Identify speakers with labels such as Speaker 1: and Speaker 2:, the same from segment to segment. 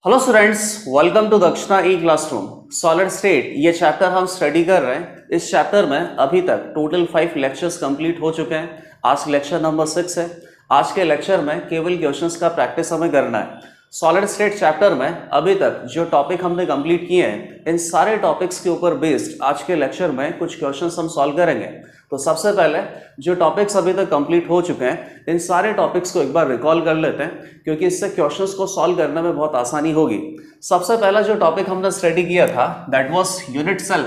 Speaker 1: Hello students, welcome to दक्षिणा ई classroom. Solid state ये chapter हम स्टडी कर रहे हैं। इस चैप्टर में अभी तक टोटल 5 लेक्चर्स कंप्लीट हो चुके हैं। आज लेक्चर नंबर 6 है। आज के लेक्चर में केवल क्वेश्चंस का प्रैक्टिस हमें करना है। सॉलिड स्टेट चैप्टर में अभी तक जो टॉपिक हमने कंप्लीट किए हैं, इन सारे टॉपिक्स के ऊपर बेस्ड आज के लेक्चर में कुछ क्वेश्चंस हम सॉल्व करेंगे। तो सबसे पहले जो टॉपिक्स अभी तक कंप्लीट हो चुके हैं, इन सारे टॉपिक्स को एक बार रिकॉल कर लेते हैं, क्योंकि इससे क्वेश्चंस को सॉल्व करने में बहुत आसानी होगी। सबसे पहला जो टॉपिक हमने स्टडी किया था that was unit cell.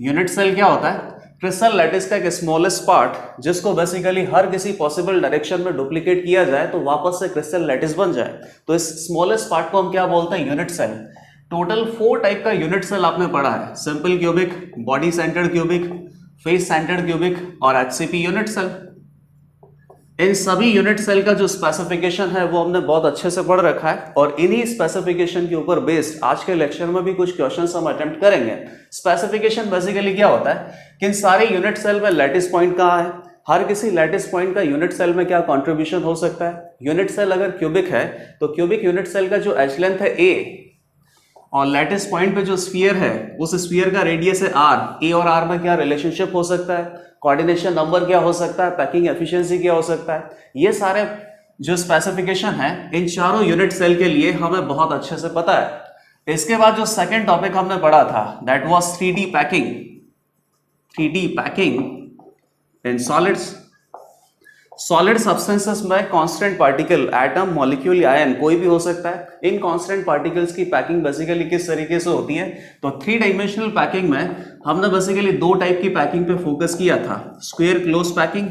Speaker 1: Unit cell क्या होता है? क्रिस्टल लैटिस का एक स्मॉलेस्ट पार्ट जिसको बेसिकली हर किसी पॉसिबल डायरेक्शन में डुप्लीकेट किया जाए तो वापस से क्रिस्टल लैटिस बन जाए। तो इस स्मॉलेस्ट पार्ट को हम क्या बोलते हैं? Unit cell. टोटल 4 टाइप का यूनिट सेल आपने पढ़ा है: simple cubic, body centred cubic, face centred cubic और एचसीपी यूनिट सेल। इन सभी यूनिट सेल का जो स्पेसिफिकेशन है वो हमने बहुत अच्छे से पढ़ रखा है, और इन्हीं स्पेसिफिकेशन के ऊपर बेस्ड आज के लेक्चर में भी कुछ क्वेश्चंस हम अटेम्प्ट करेंगे। स्पेसिफिकेशन बेसिकली क्या होता है कि इन सारे यूनिट सेल में लैटिस पॉइंट कहाँ है, हर किसी लैटिस पॉइंट का यूनिट सेल में क्या कंट्रीब्यूशन हो सकता है। यूनिट सेल अगर क्यूबिक है तो क्यूबिक यूनिट सेल का जो एच लेंथ है a, और लैटिस पॉइंट पे जो स्फीयर है उस स्फीयर का रेडियस है r। a और r में क्या रिलेशनशिप हो सकता है, कोऑर्डिनेशन नंबर क्या हो सकता है, पैकिंग एफिशिएंसी क्या हो सकता है, ये सारे जो स्पेसिफिकेशन है इन चारों यूनिट सेल के लिए हमें बहुत अच्छे से पता है। इसके बाद जो सेकंड टॉपिक हमने पढ़ा था that was 3D packing. 3D packing in solids. Solid substances में कांस्टेंट पार्टिकल, एटम, मॉलिक्यूल या आयन कोई भी हो सकता है। इन कांस्टेंट पार्टिकल्स की पैकिंग बेसिकली किस तरीके से होती है? तो 3 डायमेंशनल पैकिंग में हमने बेसिकली 2 टाइप की पैकिंग पे फोकस किया था: स्क्वायर क्लोज पैकिंग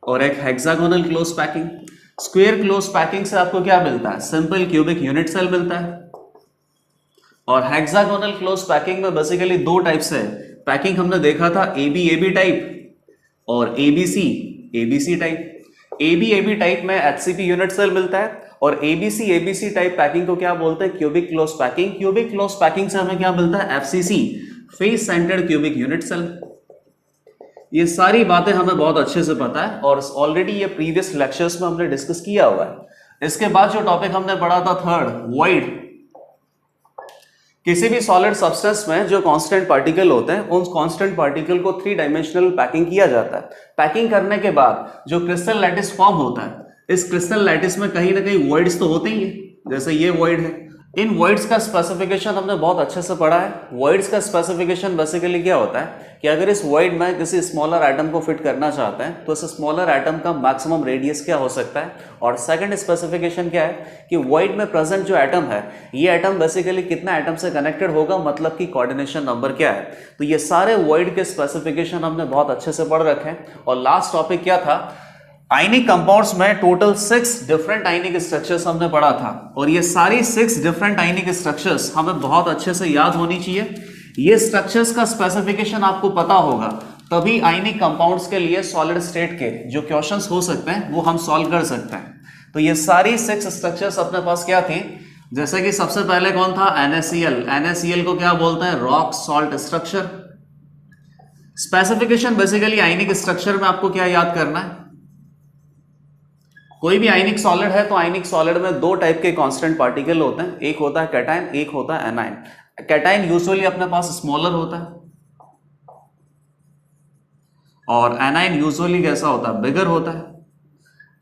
Speaker 1: और एक hexagonal close packing. Square close packing से आपको क्या मिलता है? सिंपल क्यूबिक यूनिट सेल मिलता है। और हेक्सागोनल क्लोज पैकिंग में बेसिकली 2 टाइप से पैकिंग हमने देखा था: AB टाइप और ABC टाइप। AB टाइप में HCP यूनिट सेल मिलता है, और ABC टाइप पैकिंग को क्या बोलते हैं? Cubic close packing. Cubic close packing से हमें क्या मिलता है? FCC, face centred cubic unit cell. ये सारी बातें हमें बहुत अच्छे से पता है और ऑलरेडी ये प्रीवियस लेक्चर्स में हमने डिस्कस किया हुआ है। इसके बाद जो टॉपिक हमने पढ़ा था थर्ड, वॉइड। किसी भी सॉलिड सब्सटेंस में जो कांस्टेंट पार्टिकल होते हैं उन कांस्टेंट पार्टिकल को 3 डायमेंशनल पैकिंग किया जाता है। पैकिंग करने के बाद जो क्रिस्टल लैटिस फॉर्म होता है, इस क्रिस्टल लैटिस में कहीं ना कहीं वॉइड्स तो होते ही है, जैसे ये वॉइड है। इन वॉइड्स का स्पेसिफिकेशन हमने बहुत अच्छे से पढ़ा है। वॉइड्स का स्पेसिफिकेशन बेसिकली क्या होता है कि अगर इस वॉइड में किसी स्मॉलर एटम को फिट करना चाहते हैं तो इस स्मॉलर एटम का मैक्सिमम रेडियस क्या हो सकता है। और सेकंड स्पेसिफिकेशन क्या है कि वॉइड में प्रेजेंट जो एटम है, ये एटम बेसिकली कितना एटम से कनेक्टेड होगा, मतलब कि कोऑर्डिनेशन नंबर क्या है। तो ये सारे वॉइड के स्पेसिफिकेशन हमने बहुत अच्छे से पढ़ रखे हैं। और लास्ट टॉपिक क्या था? आयनिक कंपाउंड्स में टोटल 6 डिफरेंट आयनिक स्ट्रक्चर्स हमने पढ़ा था, और ये सारी 6 डिफरेंट आयनिक स्ट्रक्चर्स हमें बहुत अच्छे से याद होनी चाहिए। ये स्ट्रक्चर्स का स्पेसिफिकेशन आपको पता होगा, तभी आयनिक कंपाउंड्स के लिए सॉलिड स्टेट के जो क्वेश्चंस हो सकते हैं वो हम सॉल्व कर सकते हैं। तो ये सारी 6 स्ट्रक्चर्स अपने पास क्या थी? जैसे कि सबसे पहले कौन था? NaCl। NaCl को क्या बोलते हैं? Rock salt structure. Specification basically ionic structure में आपको क्या याद करना है? कोई भी आयनिक सॉलिड है तो आयनिक सॉलिड में 2 टाइप के कांस्टेंट पार्टिकल होते हैं, एक होता है कैटायन, एक होता है एनायन। कैटायन यूजुअली अपने पास स्मॉलर होता है और एनायन यूजुअली कैसा होता है? बिगर होता है।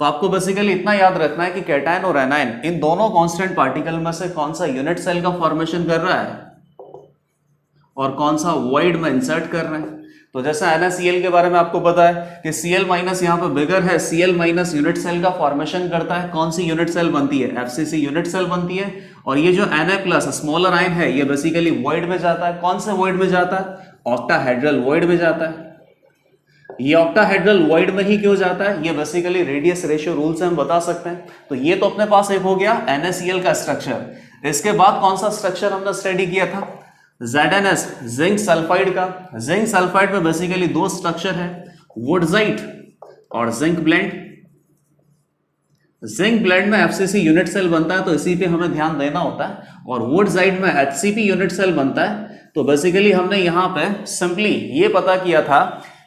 Speaker 1: तो आपको बेसिकली इतना याद रखना है कि कैटायन और एनायन इन दोनों कांस्टेंट पार्टिकल में से कौन सा यूनिट सेल का फॉर्मेशन कर रहा है और कौन सा वॉइड में इंसर्ट कर रहे हैं। तो जैसे NaCl के बारे में आपको पता है कि Cl माइनस यहाँ पे बिगर है, Cl माइनस यूनिट सेल का फॉर्मेशन करता है। कौन सी यूनिट सेल बनती है? FCC यूनिट सेल बनती है। और ये जो Na प्लस स्मॉलर आयन है ये बेसिकली वॉइड में जाता है। कौन से वॉइड में जाता है? ऑक्टाहेड्रल वॉइड में जाता है। ये ऑक्टाहेड्रल वॉइड में ही क्यों जाता है? ये बेसिकली रेडियस रेशियो रूल से हम बता सकते हैं। तो ये तो अपने पास एक हो गया NaCl का स्ट्रक्चर। इसके बाद कौन सा स्ट्रक्चर हमने स्टडी किया था? ZnS, जिंक सल्फाइड का। जिंक सल्फाइड में बेसिकली 2 स्ट्रक्चर है, वुडजाइट और जिंक ब्लेंड। जिंक ब्लेंड में FCC यूनिट सेल बनता है तो इसी पे हमें ध्यान देना होता है, और वुडजाइट में HCP यूनिट सेल बनता है। तो बेसिकली हमने यहां पे सिंपली ये पता किया था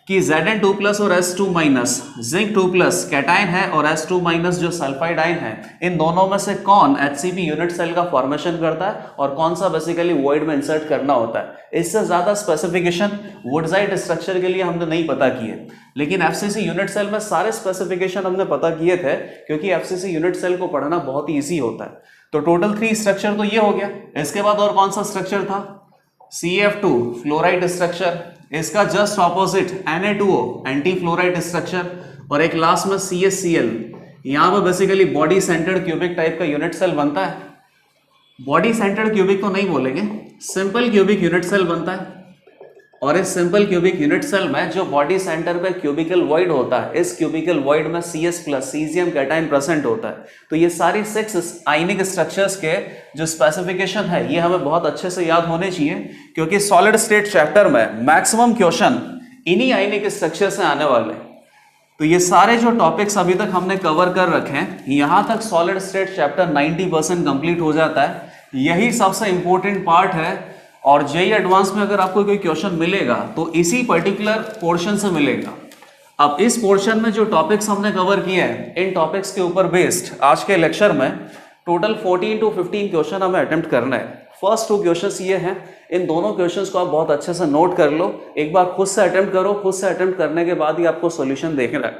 Speaker 1: कि Zn2 प्लस और S2 minus zinc 2 plus cation है और S2 माइनस जो सल्फाइड आयन है, इन दोनों में से कौन HCP यूनिट सेल का फॉर्मेशन करता है और कौन सा बेसिकली वॉइड में इंसर्ट करना होता है। इससे ज्यादा स्पेसिफिकेशन वुडजाइट स्ट्रक्चर के लिए हमने नहीं पता किए, लेकिन FCC यूनिट सेल में सारे स्पेसिफिकेशन हमने पता किए थे, क्योंकि FCC यूनिट सेल को पढ़ना बहुत ही ईजी होता है। तो टोटल 3 स्ट्रक्चर तो ये हो गया। इसके बाद और कौन सा स्ट्रक्चर था, CF2 फ्लोराइड स्ट्रक्चर, इसका just opposite Na2O anti fluoride structure, और एक लास्ट में CSCl। यहां पर basically body centred cubic type का यूनिट सेल बनता है। बॉडी सेंटर्ड क्यूबिक तो नहीं बोलेंगे, सिंपल क्यूबिक यूनिट सेल बनता है। और इस सिंपल क्यूबिक यूनिट सेल में जो बॉडी सेंटर पे क्यूबिकल वॉइड होता है, इस क्यूबिकल वॉइड में CS plus caesium cation present होता है। तो ये सारी 6 आयनिक स्ट्रक्चर्स के जो स्पेसिफिकेशन है ये हमें बहुत अच्छे से याद होने चाहिए, क्योंकि सॉलिड स्टेट चैप्टर में मैक्सिमम क्वेश्चन इन्हीं आयनिक स्ट्रक्चर से आने वाले। तो ये सारे जो टॉपिक्स अभी तक हमने कवर कर रखे हैं, यहां तक सॉलिड स्टेट चैप्टर 90% कंप्लीट हो जाता है। यही सबसे इंपॉर्टेंट पार्ट है, और जेईई एडवांस में अगर आपको कोई क्वेश्चन मिलेगा तो इसी पर्टिकुलर पोर्शन से मिलेगा। अब इस पोर्शन में जो टॉपिक्स हमने कवर किए हैं, इन टॉपिक्स के ऊपर बेस्ड आज के लेक्चर में टोटल 14 to 15 क्वेश्चन हमें अटेम्प्ट करना है। फर्स्ट 2 क्वेश्चंस ये हैं, इन दोनों क्वेश्चंस को आप बहुत अच्छे से नोट कर लो, एक बार खुद से अटेम्प्ट करो, खुद से अटेम्प्ट करने के बाद ही आपको सॉल्यूशन देखना है।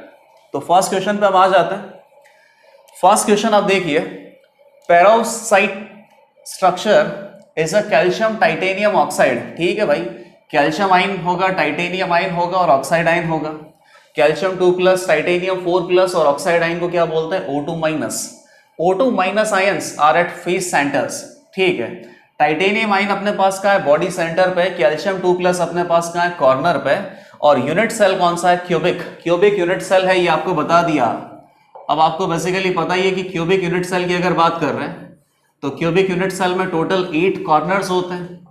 Speaker 1: तो फर्स्ट क्वेश्चन पे हम आ जाते हैं। फर्स्ट क्वेश्चन आप देखिए, peroxide structure is a calcium titanium oxide. ठीक है भाई, कैल्शियम आयन होगा, टाइटेनियम आयन होगा और ऑक्साइड आयन होगा। कैल्शियम 2 प्लस, टाइटेनियम 4 प्लस और ऑक्साइड आयन को क्या बोलते हैं, O2 minus. O2 minus ions are at face centres. ठीक है, टाइटेनियम आयन अपने पास का है बॉडी सेंटर पे, कैल्शियम 2 प्लस अपने पास का है कॉर्नर पे, और यूनिट सेल कौन सा है, क्यूबिक। क्यूबिक यूनिट सेल है, ये आपको बता दिया। अब आपको बेसिकली पता ही है कि क्यूबिक यूनिट सेल की अगर बात कर रहे हैं तो क्यूबिक यूनिट सेल में टोटल 8 कॉर्नर्स होते हैं।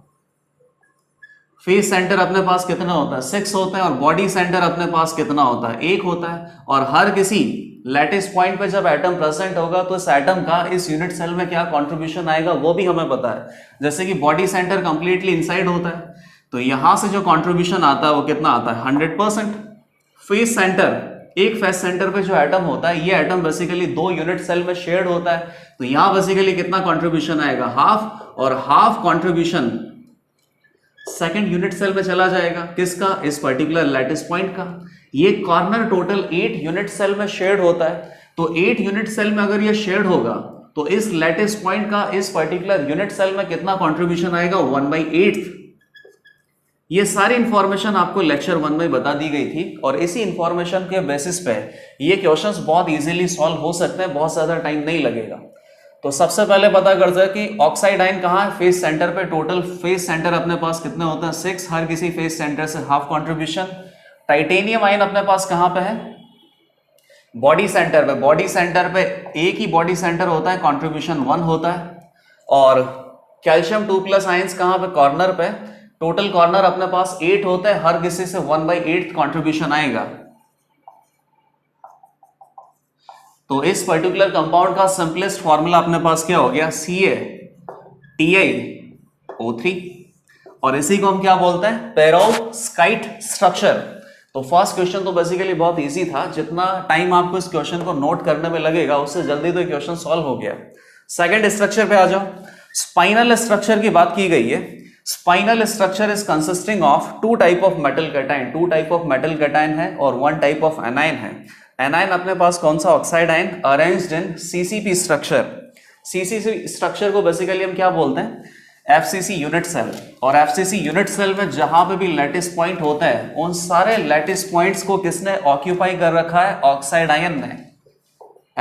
Speaker 1: फेस सेंटर अपने पास कितना होता है, 6 होते हैं, और बॉडी सेंटर अपने पास कितना होता है, 1 होता है। और हर किसी लैटिस पॉइंट पे जब एटम प्रेजेंट होगा तो इस एटम का इस यूनिट सेल में क्या कंट्रीब्यूशन आएगा वो भी हमें पता है। जैसे कि बॉडी सेंटर कंप्लीटली इनसाइड होता है, तो यहां से जो कंट्रीब्यूशन आता है वो कितना आता है, 100%। फेस सेंटर, एक फेस सेंटर पे जो एटम होता है, ये एटम बेसिकली 2 यूनिट सेल में शेयर्ड होता है, तो यहां बेसिकली कितना कंट्रीब्यूशन आएगा, हाफ, और half contribution second unit cell में चला जाएगा। किसका, इस पर्टिकुलर लैटिस पॉइंट का। ये कॉर्नर टोटल 8 यूनिट सेल में शेयर्ड होता है, तो 8 यूनिट सेल में अगर ये शेयर्ड होगा तो इस लैटिस पॉइंट का इस पर्टिकुलर यूनिट सेल में कितना कंट्रीब्यूशन आएगा, 1/8। ये सारी इंफॉर्मेशन आपको लेक्चर 1 में बता दी गई थी, और इसी इंफॉर्मेशन के बेसिस पे ये क्वेश्चंस बहुत इजीली सॉल्व हो सकते हैं, बहुत ज्यादा टाइम नहीं लगेगा। तो सबसे पहले पता करते हैं कि ऑक्साइड आयन कहाँ है, फेस सेंटर पे। टोटल फेस सेंटर अपने पास कितने होते हैं, 6, हर किसी फेस सेंटर से हाफ कंट्रीब्यूशन। टाइटेनियम आयन अपने पास कहाँ पे है, बॉडी सेंटर पे। बॉडी सेंटर पे एक ही बॉडी सेंटर होता है, कंट्रीब्यूशन 1 होता है। और कैल्शियम 2 प्लस आयंस कहाँ पे, कॉर्नर पे। टोटल कॉर्नर अपने पास 8 होते हैं, हर किसी से 1/8 कंट्रीब्यूशन आएगा। तो इस पर्टिकुलर कंपाउंड का सिंपलेस्ट फॉर्मूला अपने पास क्या हो गया, CaTiO3, और इसी को हम क्या बोलते हैं, पेरोक्साइड स्ट्रक्चर। तो फर्स्ट क्वेश्चन तो बेसिकली बहुत इजी था, जितना टाइम आपको इस क्वेश्चन को नोट करने में लगेगा उससे जल्दी तो क्वेश्चन सॉल्व हो गया। सेकंड स्ट्रक्चर पे आ जाओ। स्पाइनल स्ट्रक्चर की बात की गई है। Spinal structure is consisting of 2 type of metal cation. 2 type of metal cation है और 1 टाइप ऑफ एनायन है। एनायन अपने पास कौन सा, oxide ion, arranged in CCP structure. CCP structure को बेसिकली हम क्या बोलते हैं, FCC यूनिट सेल। और FCC यूनिट सेल में जहां पे भी लैटिस पॉइंट होता है, उन सारे लैटिस पॉइंट्स को किसने ऑक्यूपाई कर रखा है, ऑक्साइड आयन ने।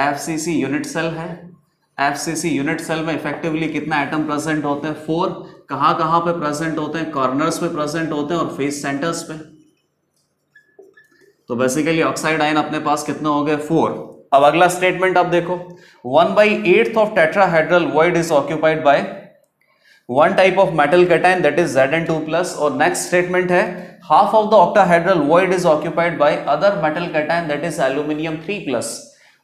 Speaker 1: FCC यूनिट सेल है। FCC यूनिट सेल में इफेक्टिवली कितना एटम प्रेजेंट होते हैं, 4। कहां पे प्रेजेंट होते हैं, कॉर्नर्स पे प्रेजेंट होते हैं और फेस सेंटर्स पे। तो बेसिकली ऑक्साइड आयन अपने पास कितने हो गए, 4। अब अगला स्टेटमेंट आप देखो, 1/8 of tetrahedral void is occupied by 1 type of metal cation that is Zn2 plus. और नेक्स्ट स्टेटमेंट है, half of the octahedral void is occupied by other metal cation that is aluminium 3 plus.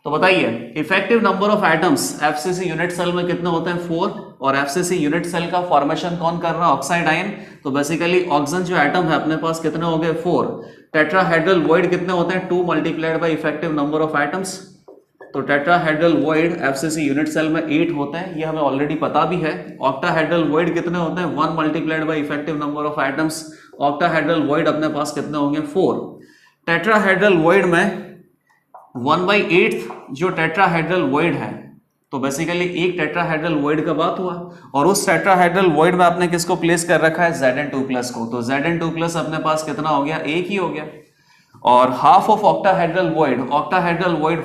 Speaker 1: तो बताइए effective number of atoms FCC unit cell में कितने होते हैं 4, और एफसीसी यूनिट सेल का फॉर्मेशन कौन कर रहा है ऑक्साइड आयन, तो बेसिकली ऑक्सीजन जो एटम है अपने पास कितने हो गए 4, टेट्राहेड्रल वॉइड कितने होते हैं 2 multiplied by effective number of atoms, तो tetrahedral void FCC unit cell में 8 होते हैं, ये हमें ऑलरेडी पता भी है। ऑक्टाहेड्रल वॉइड कितने होते हैं 1 multiplied by effective number of atoms, octahedral void अपने पास कितने होंगे 4, टेट्राहेड्रल वॉइड में 1/8 जो टेट्राहेड्रल वॉइड है, तो बेसिकली एक टेट्राहेड्रल वॉइड का बात हुआ, और उस टेट्राहेड्रल वॉइड में आपने किसको प्लेस कर रखा है Zn2+ को, तो Zn2+ अपने पास कितना हो गया एक ही हो गया, और हाफ ऑफ ऑक्टाहेड्रल वॉइड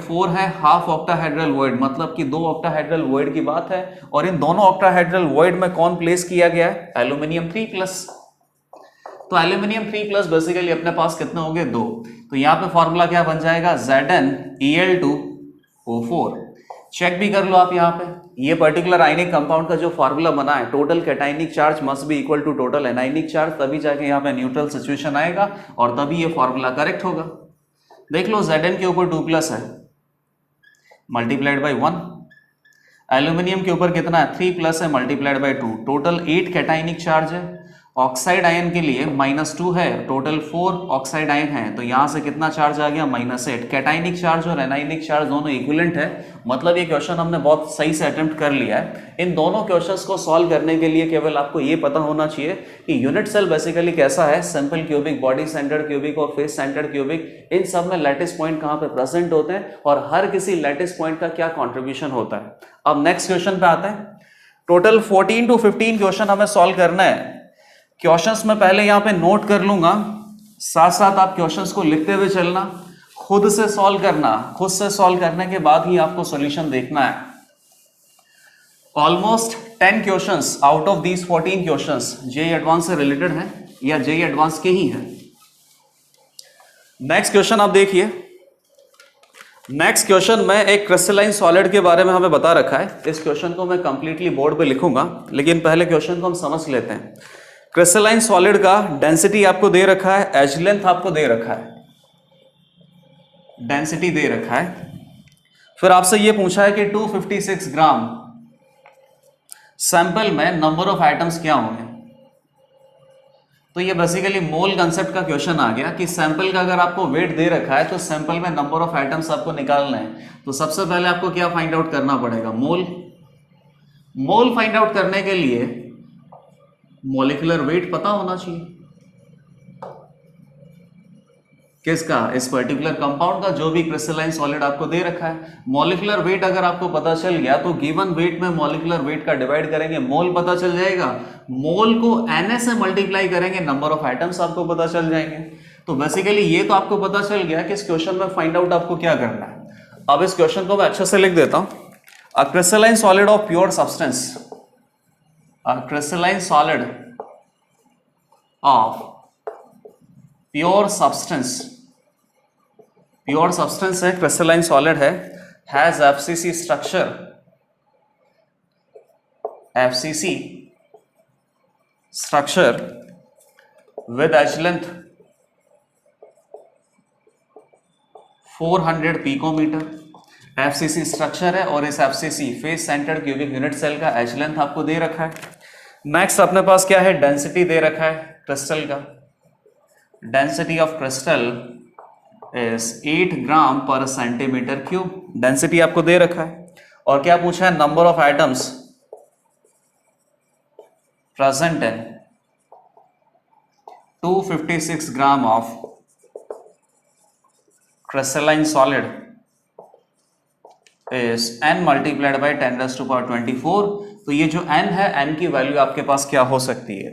Speaker 1: 4 है, हाफ ऑक्टाहेड्रल वॉइड मतलब कि 2 ऑक्टाहेड्रल वॉइड की बात है, और इन दोनों ऑक्टाहेड्रल वॉइड में कौन प्लेस किया गया है एल्यूमिनियम 3+, तो एल्यूमिनियम 3+ बेसिकली अपने पास कितने हो गए 2, तो यहां पे फॉर्मूला क्या बन जाएगा ZnEl2O4, चेक भी कर लो आप यहाँ पे, ये पर्टिकुलर आयनिक कंपाउंड का जो फॉर्मूला बना है total cationic charge must be equal to total anionic charge, तभी जाके यहाँ पे न्यूट्रल सिचुएशन आएगा और तभी ये फॉर्मूला करेक्ट होगा। देख लो Zn के ऊपर 2+ है मल्टीप्लाइड बाई 1, एल्यूमिनियम के ऊपर कितना है 3+ है multiplied by 2, total 8 cationic charge है, ऑक्साइड आयन के लिए -2 है, टोटल 4 ऑक्साइड आयन है, तो यहां से कितना चार्ज आ गया -8, कैटायनिक चार्ज और एनायनिक चार्ज दोनों इक्विवेलेंट है, मतलब ये क्वेश्चन हमने बहुत सही से अटेम्प्ट कर लिया है। इन दोनों क्वेश्चंस को सॉल्व करने के लिए केवल आपको ये पता होना चाहिए कि यूनिट सेल बेसिकली कैसा है, simple cubic, body centred cubic और फेस सेंटर्ड क्यूबिक, इन सब में लैटिस पॉइंट कहां पे प्रेजेंट होते हैं और हर किसी लैटिस पॉइंट का क्या कॉन्ट्रीब्यूशन होता है। अब नेक्स्ट क्वेश्चन पे आते हैं, टोटल 14 to 15 क्वेश्चन हमें सॉल्व करना है। क्वेश्चंस में पहले यहां पे नोट कर लूंगा, साथ साथ आप क्वेश्चंस को लिखते हुए चलना, खुद से सॉल्व करना, खुद से सॉल्व करने के बाद ही आपको सॉल्यूशन देखना है। Almost 10 questions out of these 14 questions JEE advance से रिलेटेड हैं या जेईई एडवांस के ही हैं। नेक्स्ट क्वेश्चन आप देखिए, नेक्स्ट क्वेश्चन में एक क्रिस्टलाइन सॉलिड के बारे में हमें बता रखा है। इस क्वेश्चन को मैं कंप्लीटली बोर्ड पे लिखूंगा, लेकिन पहले क्वेश्चन को हम समझ लेते हैं। क्रिस्टलाइन सॉलिड का डेंसिटी आपको दे रखा है, एज लेंथ आपको दे रखा है, डेंसिटी दे रखा है, फिर आपसे यह पूछा है कि 256 ग्राम सैंपल में नंबर ऑफ एटम्स क्या होंगे। तो ये बेसिकली मोल कंसेप्ट का क्वेश्चन आ गया कि सैंपल का अगर आपको वेट दे रखा है तो सैंपल में नंबर ऑफ एटम्स आपको निकालना है, तो सबसे पहले आपको क्या फाइंड आउट करना पड़ेगा, मोल। मोल फाइंड आउट करने के लिए मॉलिक्यूलर वेट पता होना चाहिए किसका, इस पर्टिकुलर कंपाउंड का, जो भी क्रिस्टलाइन सॉलिड आपको दे रखा है। मॉलिक्यूलर वेट अगर आपको पता चल गया तो गिवन वेट में मॉलिक्यूलर वेट का डिवाइड करेंगे, मोल पता चल जाएगा, मोल को Na से मल्टीप्लाई करेंगे, नंबर ऑफ एटम्स आपको पता चल जाएंगे। तो बेसिकली ये तो आपको पता चल गया कि इस क्वेश्चन में फाइंड आउट आपको क्या करना है। अब इस क्वेश्चन को मैं अच्छे से लिख देता हूं, अ crystalline solid of pure substance, a crystalline solid of pure substance है, crystalline solid है, has FCC structure with edge length 400 picometre. FCC structure है और इस FCC face centred cubic unit cell का एज लेंथ आपको दे रखा है। नेक्स्ट अपने पास क्या है, डेंसिटी दे रखा है क्रिस्टल का, density of crystal is 8 gram per centimetre cube, density आपको दे रखा है। और क्या पूछा है, number of atoms present in 256 gram of crystalline solid is n multiplied by 10⁻24। तो ये जो n है, n की वैल्यू आपके पास क्या हो सकती है,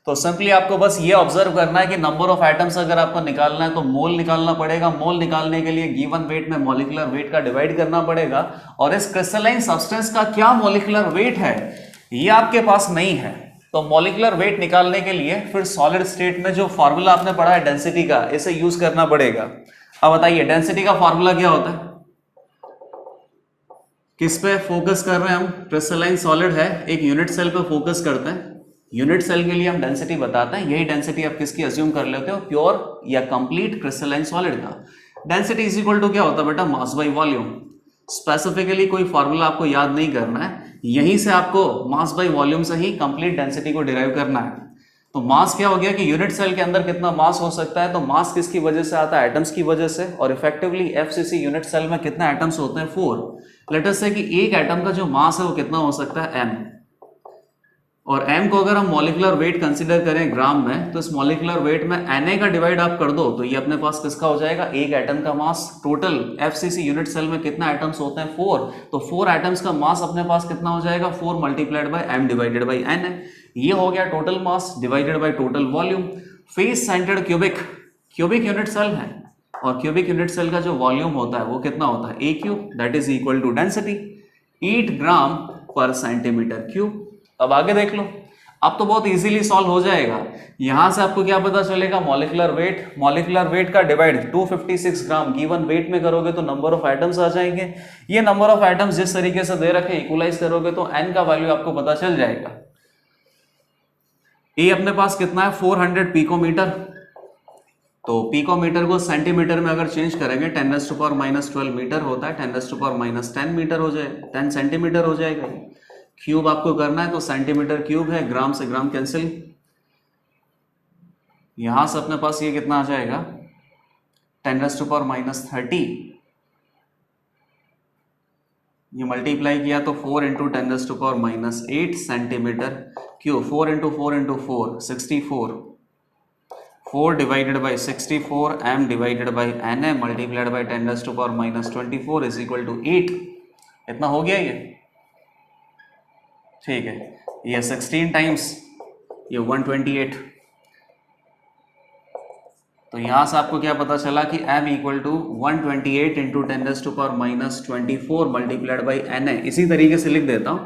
Speaker 1: तो सिंपली आपको बस ये ऑब्जर्व करना है कि नंबर ऑफ एटम्स अगर आपको निकालना है तो मोल निकालना पड़ेगा। मोल निकालने के लिए गिवन वेट में मॉलिक्यूलर वेट का डिवाइड करना पड़ेगा, और इस क्रिस्टलाइन सब्सटेंस का क्या मॉलिक्यूलर वेट है ये आपके पास नहीं है। तो मॉलिक्यूलर वेट निकालने के लिए फिर सॉलिड स्टेट में जो फॉर्मूला आपने पढ़ा है डेंसिटी का, इसे यूज करना पड़ेगा। अब बताइए डेंसिटी का फॉर्मूला क्या होता है, किस पे फोकस कर रहे हैं हम, क्रिस्टलाइन सॉलिड है, एक यूनिट सेल पे फोकस करते हैं, यूनिट सेल के लिए हम डेंसिटी बताते हैं, यही डेंसिटी आप किसकी अज्यूम कर लेते हो, प्योर या कंप्लीट क्रिस्टलाइन सॉलिड का। डेंसिटी इज इक्वल टू क्या होता है बेटा, मास बाई वॉल्यूम। स्पेसिफिकली कोई फॉर्मूला आपको याद नहीं करना है, यहीं से आपको मास बाय वॉल्यूम से ही कंप्लीट डेंसिटी को डिराइव करना है। तो मास क्या हो गया कि यूनिट सेल के अंदर कितना मास हो सकता है, तो मास किसकी वजह से आता है, एटम्स की वजह से। और इफेक्टिवली एफसीसी यूनिट सेल में कितने एटम्स होते हैं, 4। लेट अस से कि एक एटम का जो मास है वो कितना हो सकता है, m। और m को अगर हम मॉलिक्यूलर वेट कंसीडर करें ग्राम में, तो इस मॉलिक्यूलर वेट में Na का डिवाइड आप कर दो तो ये अपने पास किसका हो जाएगा, एक एटम का मास। टोटल एफसीसी यूनिट सेल में कितना एटम्स होते हैं, 4। तो 4 एटम्स का मास अपने पास कितना हो जाएगा, 4 multiplied by m divided by Na। ये हो गया total mass divided by total volume. Face centred cubic unit cell है, और क्यूबिक यूनिट सेल का जो वॉल्यूम होता है वो कितना होता है, a cube, that is equal to density 8 gram per centimetre cube. अब आगे देख लो, अब तो बहुत इजीली सॉल्व हो जाएगा। यहां से आपको क्या पता चलेगा, मॉलिक्यूलर वेट का डिवाइड 256 ग्राम गिवन वेट में करोगे तो नंबर ऑफ एटम्स आ जाएंगे। ये नंबर ऑफ एटम्स जिस तरीके से दे रखे इक्वलाइज करोगे तो n का वैल्यू आपको पता चल जाएगा। ए अपने पास कितना है, 400 पिकोमीटर। तो पिकोमीटर को सेंटीमीटर में अगर चेंज करेंगे 10⁻⁻12 मीटर होता है, 10⁻10 मीटर हो जाए, 10 सेंटीमीटर हो जाएगा। क्यूब आपको करना है तो सेंटीमीटर क्यूब है, ग्राम से ग्राम कैंसिल। यहां से अपने पास ये कितना आ जाएगा, 10⁻30। ये मल्टीप्लाई किया तो 4 into 10⁻8 centimetre cube. 4 into 4 into 4 64। 4 divided by 64 m divided by Na multiplied by 10⁻24 is equal to 8। इतना हो गया ये, ठीक है। ये 16 टाइम्स ये 128। तो यहां से आपको क्या पता चला कि m equal to 128 into 10⁻24 multiplied by Na। इसी तरीके से लिख देता हूं।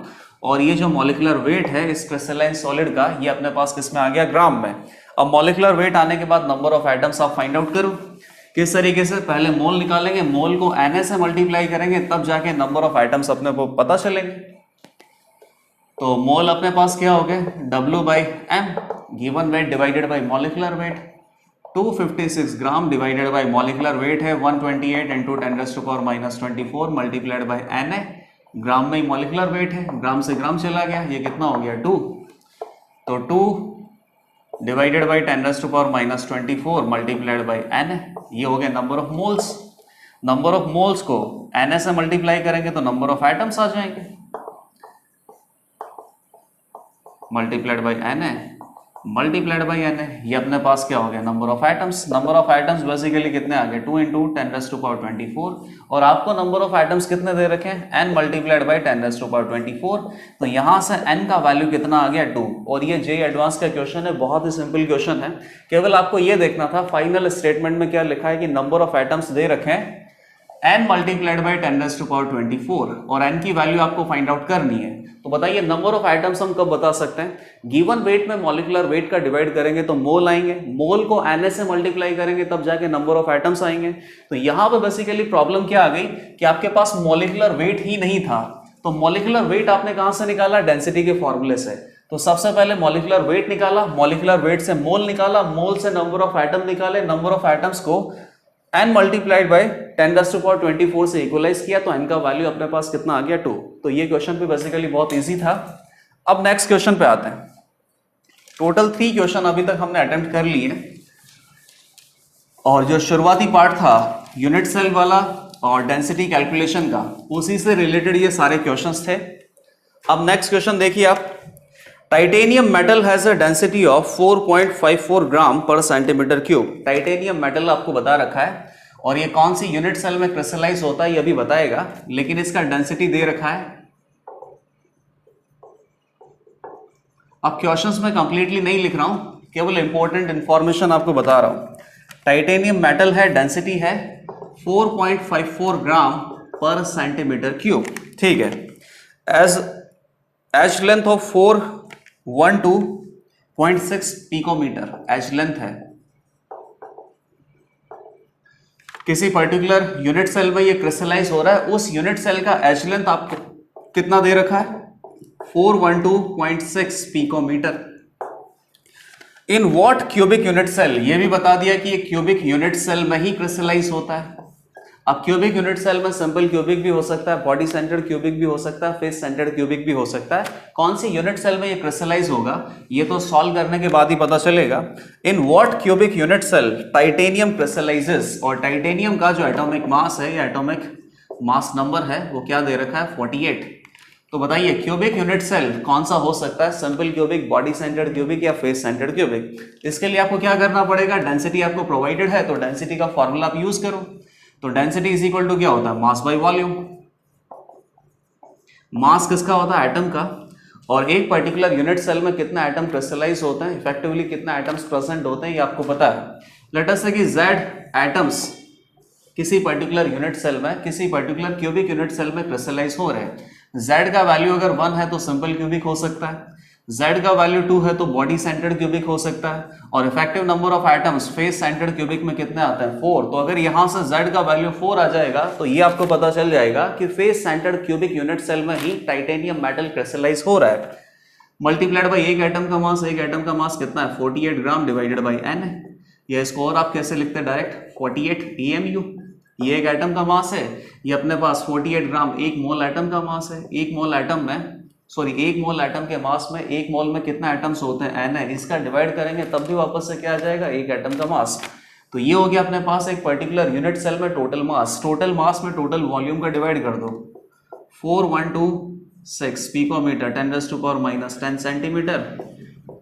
Speaker 1: और ये जो मॉलिक्यूलर वेट है इस क्रिस्टलाइन सॉलिड का, ये अपने पास किस में आ गया, ग्राम में। अब मॉलिक्यूलर वेट आने के बाद नंबर ऑफ एटम्स आप फाइंड आउट करो। किस तरीके से, पहले मोल निकालेंगे, मोल को Na से मल्टीप्लाई करेंगे, तब जाके नंबर ऑफ एटम्स अपने को पता चलेंगे। तो मोल अपने पास क्या हो गया, W by m given weight divided by molecular weight. 256 gram divided by molecular weight है 128 इंटू 10⁻24 मल्टीप्लाइड बाई Na। ग्राम में ही मॉलिक्यूलर वेट है, ग्राम से ग्राम चला गया, ये कितना हो गया, 2। तो 2 divided by 10⁻24 multiplied by Na। ये हो गया number of moles. Number of moles को Na से मल्टीप्लाई करेंगे तो नंबर ऑफ एटम्स आ जाएंगे, multiplied by Na multiplied by Na। ये अपने पास क्या हो गया, number of atoms. Number of atoms basically कितने आ गए, 2 इंटू 10⁻24। और आपको नंबर ऑफ एटम्स कितने दे रखे हैं, n मल्टीप्लाइड बाई 10⁻24। तो यहां से n का वैल्यू कितना आ गया, 2। और ये जे एडवांस का क्वेश्चन है, बहुत ही सिंपल क्वेश्चन है। केवल आपको ये देखना था फाइनल स्टेटमेंट में क्या लिखा है कि नंबर ऑफ एटम्स दे रखे हैं n मल्टीप्लाइड बाई 10⁻24 और n की वैल्यू आपको फाइंड आउट करनी है। तो बताइए नंबर ऑफ एटम्स हम कब बता सकते हैं, गिवन वेट में मॉलिक्यूलर वेट का डिवाइड करेंगे तो मोल आएंगे, मोल को Na से मल्टीप्लाई करेंगे तब जाके नंबर ऑफ एटम्स आएंगे। तो यहां पर बेसिकली प्रॉब्लम क्या आ गई कि आपके पास मॉलिक्यूलर वेट ही नहीं था। तो मॉलिक्यूलर वेट आपने कहां से निकाला, डेंसिटी के फॉर्मूले से। तो सबसे पहले मॉलिक्यूलर वेट निकाला, मॉलिक्यूलर वेट से मोल निकाला, मोल से नंबर ऑफ एटम निकाले, नंबर ऑफ एटम्स को n मल्टीप्लाइड बाई 10⁻24 से इक्वलाइज किया तो n का वैल्यू अपने पास कितना आ गया, 2। तो ये क्वेश्चन पे बेसिकली बहुत इजी था। अब नेक्स्ट क्वेश्चन पे आते हैं। टोटल 3 क्वेश्चन अभी तक हमने अटेम्प्ट कर लिए, और जो शुरुआती पार्ट था यूनिट सेल वाला और डेंसिटी कैलकुलेशन का, उसी से रिलेटेड ये सारे क्वेश्चंस थे। अब नेक्स्ट क्वेश्चन देखिए आप, titanium metal has a density of 4.54 gram per centimetre cube. Titanium metal आपको बता रखा है, और ये कौन सी यूनिट सेल में क्रिस्टलाइज होता है ये भी बताएगा, लेकिन इसका डेंसिटी दे रखा है। अब क्वेश्चंस में कंप्लीटली नहीं लिख रहा हूं, केवल इंपॉर्टेंट इंफॉर्मेशन आपको बता रहा हूं। टाइटेनियम मेटल है, डेंसिटी है 4.54 ग्राम पर सेंटीमीटर क्यूब, ठीक है। Edge length of 412.6 picometre edge length है। किसी पर्टिकुलर यूनिट सेल में ये क्रिस्टलाइज हो रहा है, उस यूनिट सेल का एज लेंथ आपको कितना दे रखा है, 412.6 picometre. In what cubic unit cell, ये भी बता दिया कि ये क्यूबिक यूनिट सेल में ही क्रिस्टलाइज होता है। अब क्यूबिक यूनिट सेल में सिंपल क्यूबिक भी हो सकता है, बॉडी सेंटर्ड क्यूबिक भी हो सकता है, फेस सेंटर्ड क्यूबिक भी हो सकता है। कौन सी यूनिट सेल में ये क्रिस्टलाइज होगा ये तो सॉल्व करने के बाद ही पता चलेगा। In what cubic unit cell titanium crystallises, और टाइटेनियम का जो एटॉमिक मास है या एटॉमिक मास नंबर है वो क्या दे रखा है 48। तो बताइए क्यूबिक यूनिट सेल कौन सा हो सकता है, simple cubic, body centred cubic या फेस सेंटर्ड क्यूबिक। इसके लिए आपको क्या करना पड़ेगा, डेंसिटी आपको प्रोवाइडेड है तो डेंसिटी का फॉर्मूला आप यूज करो। तो डेंसिटी इज इक्वल टू क्या होता है, मास बाय वॉल्यूम। मास किसका होता है, एटम का, और एक पर्टिकुलर यूनिट सेल में कितना एटम क्रिस्टलाइज होते हैं, इफेक्टिवली कितना एटम्स प्रेजेंट होते हैं ये आपको पता है। लेट अस से कि Z एटम्स किसी पर्टिकुलर यूनिट सेल में, किसी पर्टिकुलर क्यूबिक यूनिट सेल में क्रिस्टलाइज हो रहे हैं। Z का वैल्यू अगर 1 है तो सिंपल क्यूबिक हो सकता है, Z का वैल्यू 2 है तो बॉडी सेंटर्ड क्यूबिक हो सकता है, और effective number of atoms face centred cubic में कितने आते हैं 4। तो अगर यहां से Z का वैल्यू 4 आ जाएगा तो ये आपको पता चल जाएगा कि face centred cubic unit cell में ही टाइटेनियम मेटल क्रिस्टलाइज हो रहा है। मल्टीप्लाइड बाई एक एटम का मास, एक एटम का मास कितना है 48 ग्राम डिवाइडेड बाई N है। ये इसको और आप कैसे लिखते हैं डायरेक्ट 48 EMU। ये एक एटम का मास है, ये अपने पास 48 ग्राम, एक मोल एटम का मास है। एक मोल एटम में एक मोल एटम के मास में एक मोल में कितना एटम्स होते हैं N है, इसका डिवाइड करेंगे तब भी वापस से क्या आ जाएगा, एक एटम का मास। तो ये हो गया अपने पास एक पर्टिकुलर यूनिट सेल में टोटल मास। टोटल मास में टोटल वॉल्यूम का डिवाइड कर दो, 4126 पिकोमीटर 10⁻⁻10 सेंटीमीटर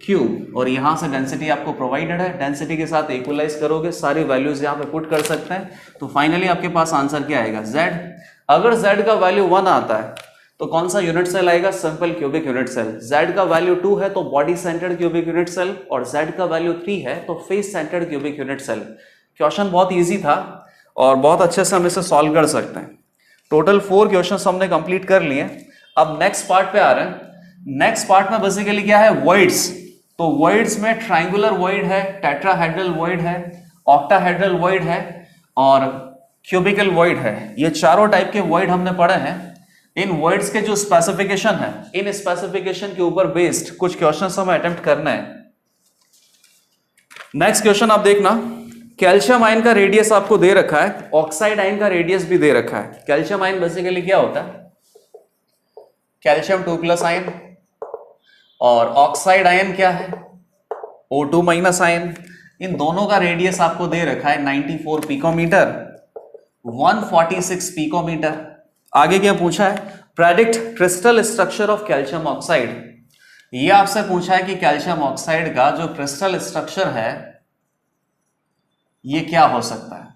Speaker 1: क्यूब, और यहां से डेंसिटी आपको प्रोवाइडेड है। डेंसिटी के साथ इक्वलाइज करोगे, सारी वैल्यूज यहां पे पुट कर सकते हैं, तो फाइनली आपके पास आंसर क्या आएगा Z। अगर Z का वैल्यू 1 आता है तो कौन सा यूनिट सेल आएगा, simple cubic unit cell. Z का वैल्यू 2 है तो body centred cubic unit cell, और Z का वैल्यू 3 है तो face centred cubic unit cell. Question बहुत ईजी था और बहुत अच्छे से हम इसे सॉल्व कर सकते हैं। टोटल 4 क्वेश्चन हमने कंप्लीट कर लिए। अब नेक्स्ट पार्ट पे आ रहे हैं। नेक्स्ट पार्ट में बेसिकली क्या है, वॉइड्स। तो वॉइड्स में ट्राइंगुलर वॉइड है, टेट्राहेड्रल वॉइड है, ऑक्टाहेड्रल वॉइड है और क्यूबिकल वॉइड है। ये चारों टाइप के वॉइड हमने पढ़े हैं। इन वॉइड्स के जो स्पेसिफिकेशन है, इन स्पेसिफिकेशन के ऊपर बेस्ड कुछ क्वेश्चंस हमें अटेम्प्ट करना है। नेक्स्ट क्वेश्चन आप देखना, कैल्शियम आयन का रेडियस आपको दे रखा है, ऑक्साइड आयन का रेडियस भी दे रखा है। कैल्शियम आयन बेसिकली क्या होता है, कैल्शियम 2+ आयन, और ऑक्साइड आयन क्या है O2- आयन। इन दोनों का रेडियस आपको दे रखा है 94 पिकोमीटर, 146 पिकोमीटर। आगे क्या पूछा है, predict crystal structure of calcium oxide. ये आपसे पूछा है कि कैल्शियम ऑक्साइड का जो क्रिस्टल स्ट्रक्चर है ये क्या हो सकता है।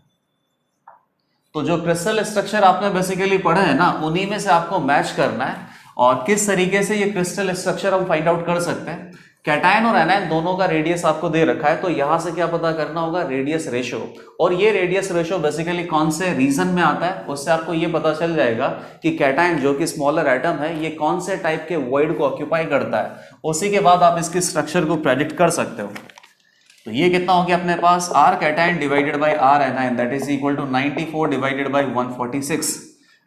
Speaker 1: तो जो क्रिस्टल स्ट्रक्चर आपने बेसिकली पढ़े हैं ना, उन्हीं में से आपको मैच करना है। और किस तरीके से ये क्रिस्टल स्ट्रक्चर हम फाइंड आउट कर सकते हैं, कैटायन और एनायन दोनों का रेडियस आपको दे रखा है, तो यहां से क्या पता करना होगा, रेडियस रेशो। और ये रेडियस रेशो बेसिकली कौन से रीजन में आता है, उससे आपको ये पता चल जाएगा कि कैटायन जो कि स्मॉलर एटम है ये कौन से टाइप के वॉइड को ऑक्यूपाई करता है। उसी के बाद आप इसके स्ट्रक्चर को प्रेडिक्ट कर सकते हो। तो ये कितना हो गया अपने पास, R cation divided by R anion, that is equal to 94 divided by 146।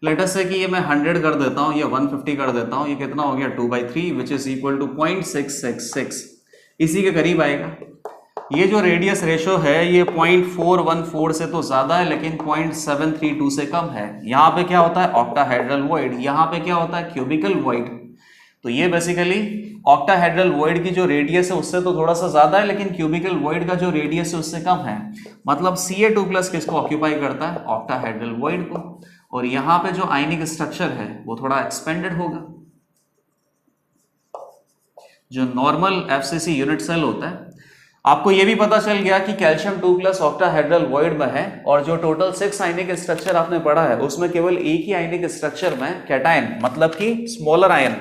Speaker 1: Let us say कि ये मैं 100 कर देता हूं, ये 150 कर देता हूं, ये कितना हो गया 2/3 विच इज इक्वल टू 0.666, इसी के करीब आएगा। ये जो रेडियस रेशो है ये 0.414 से तो ज्यादा है लेकिन 0.732 से कम है। यहाँ पे क्या होता है, ऑक्टाहेड्रल वॉइड, यहाँ पे क्या होता है, क्यूबिकल वॉइड। तो ये बेसिकली ऑक्टाहेड्रल वॉइड की जो रेडियस है उससे तो थोड़ा सा ज्यादा है, लेकिन क्यूबिकल वॉइड का जो रेडियस है उससे कम है। मतलब Ca2+ किसको ऑक्यूपाई करता है, ऑक्टाहेड्रल वॉइड को। और यहाँ पे जो आयनिक स्ट्रक्चर है वो थोड़ा एक्सपेंडेड होगा। जो नॉर्मल FCC यूनिट सेल होता है, आपको ये भी पता चल गया कि कैल्शियम 2+ ऑक्टाहेड्रल वॉइड में है, और जो टोटल 6 आयनिक स्ट्रक्चर आपने पढ़ा है उसमें केवल एक ही आयनिक स्ट्रक्चर में कैटायन मतलब कि स्मॉलर आयन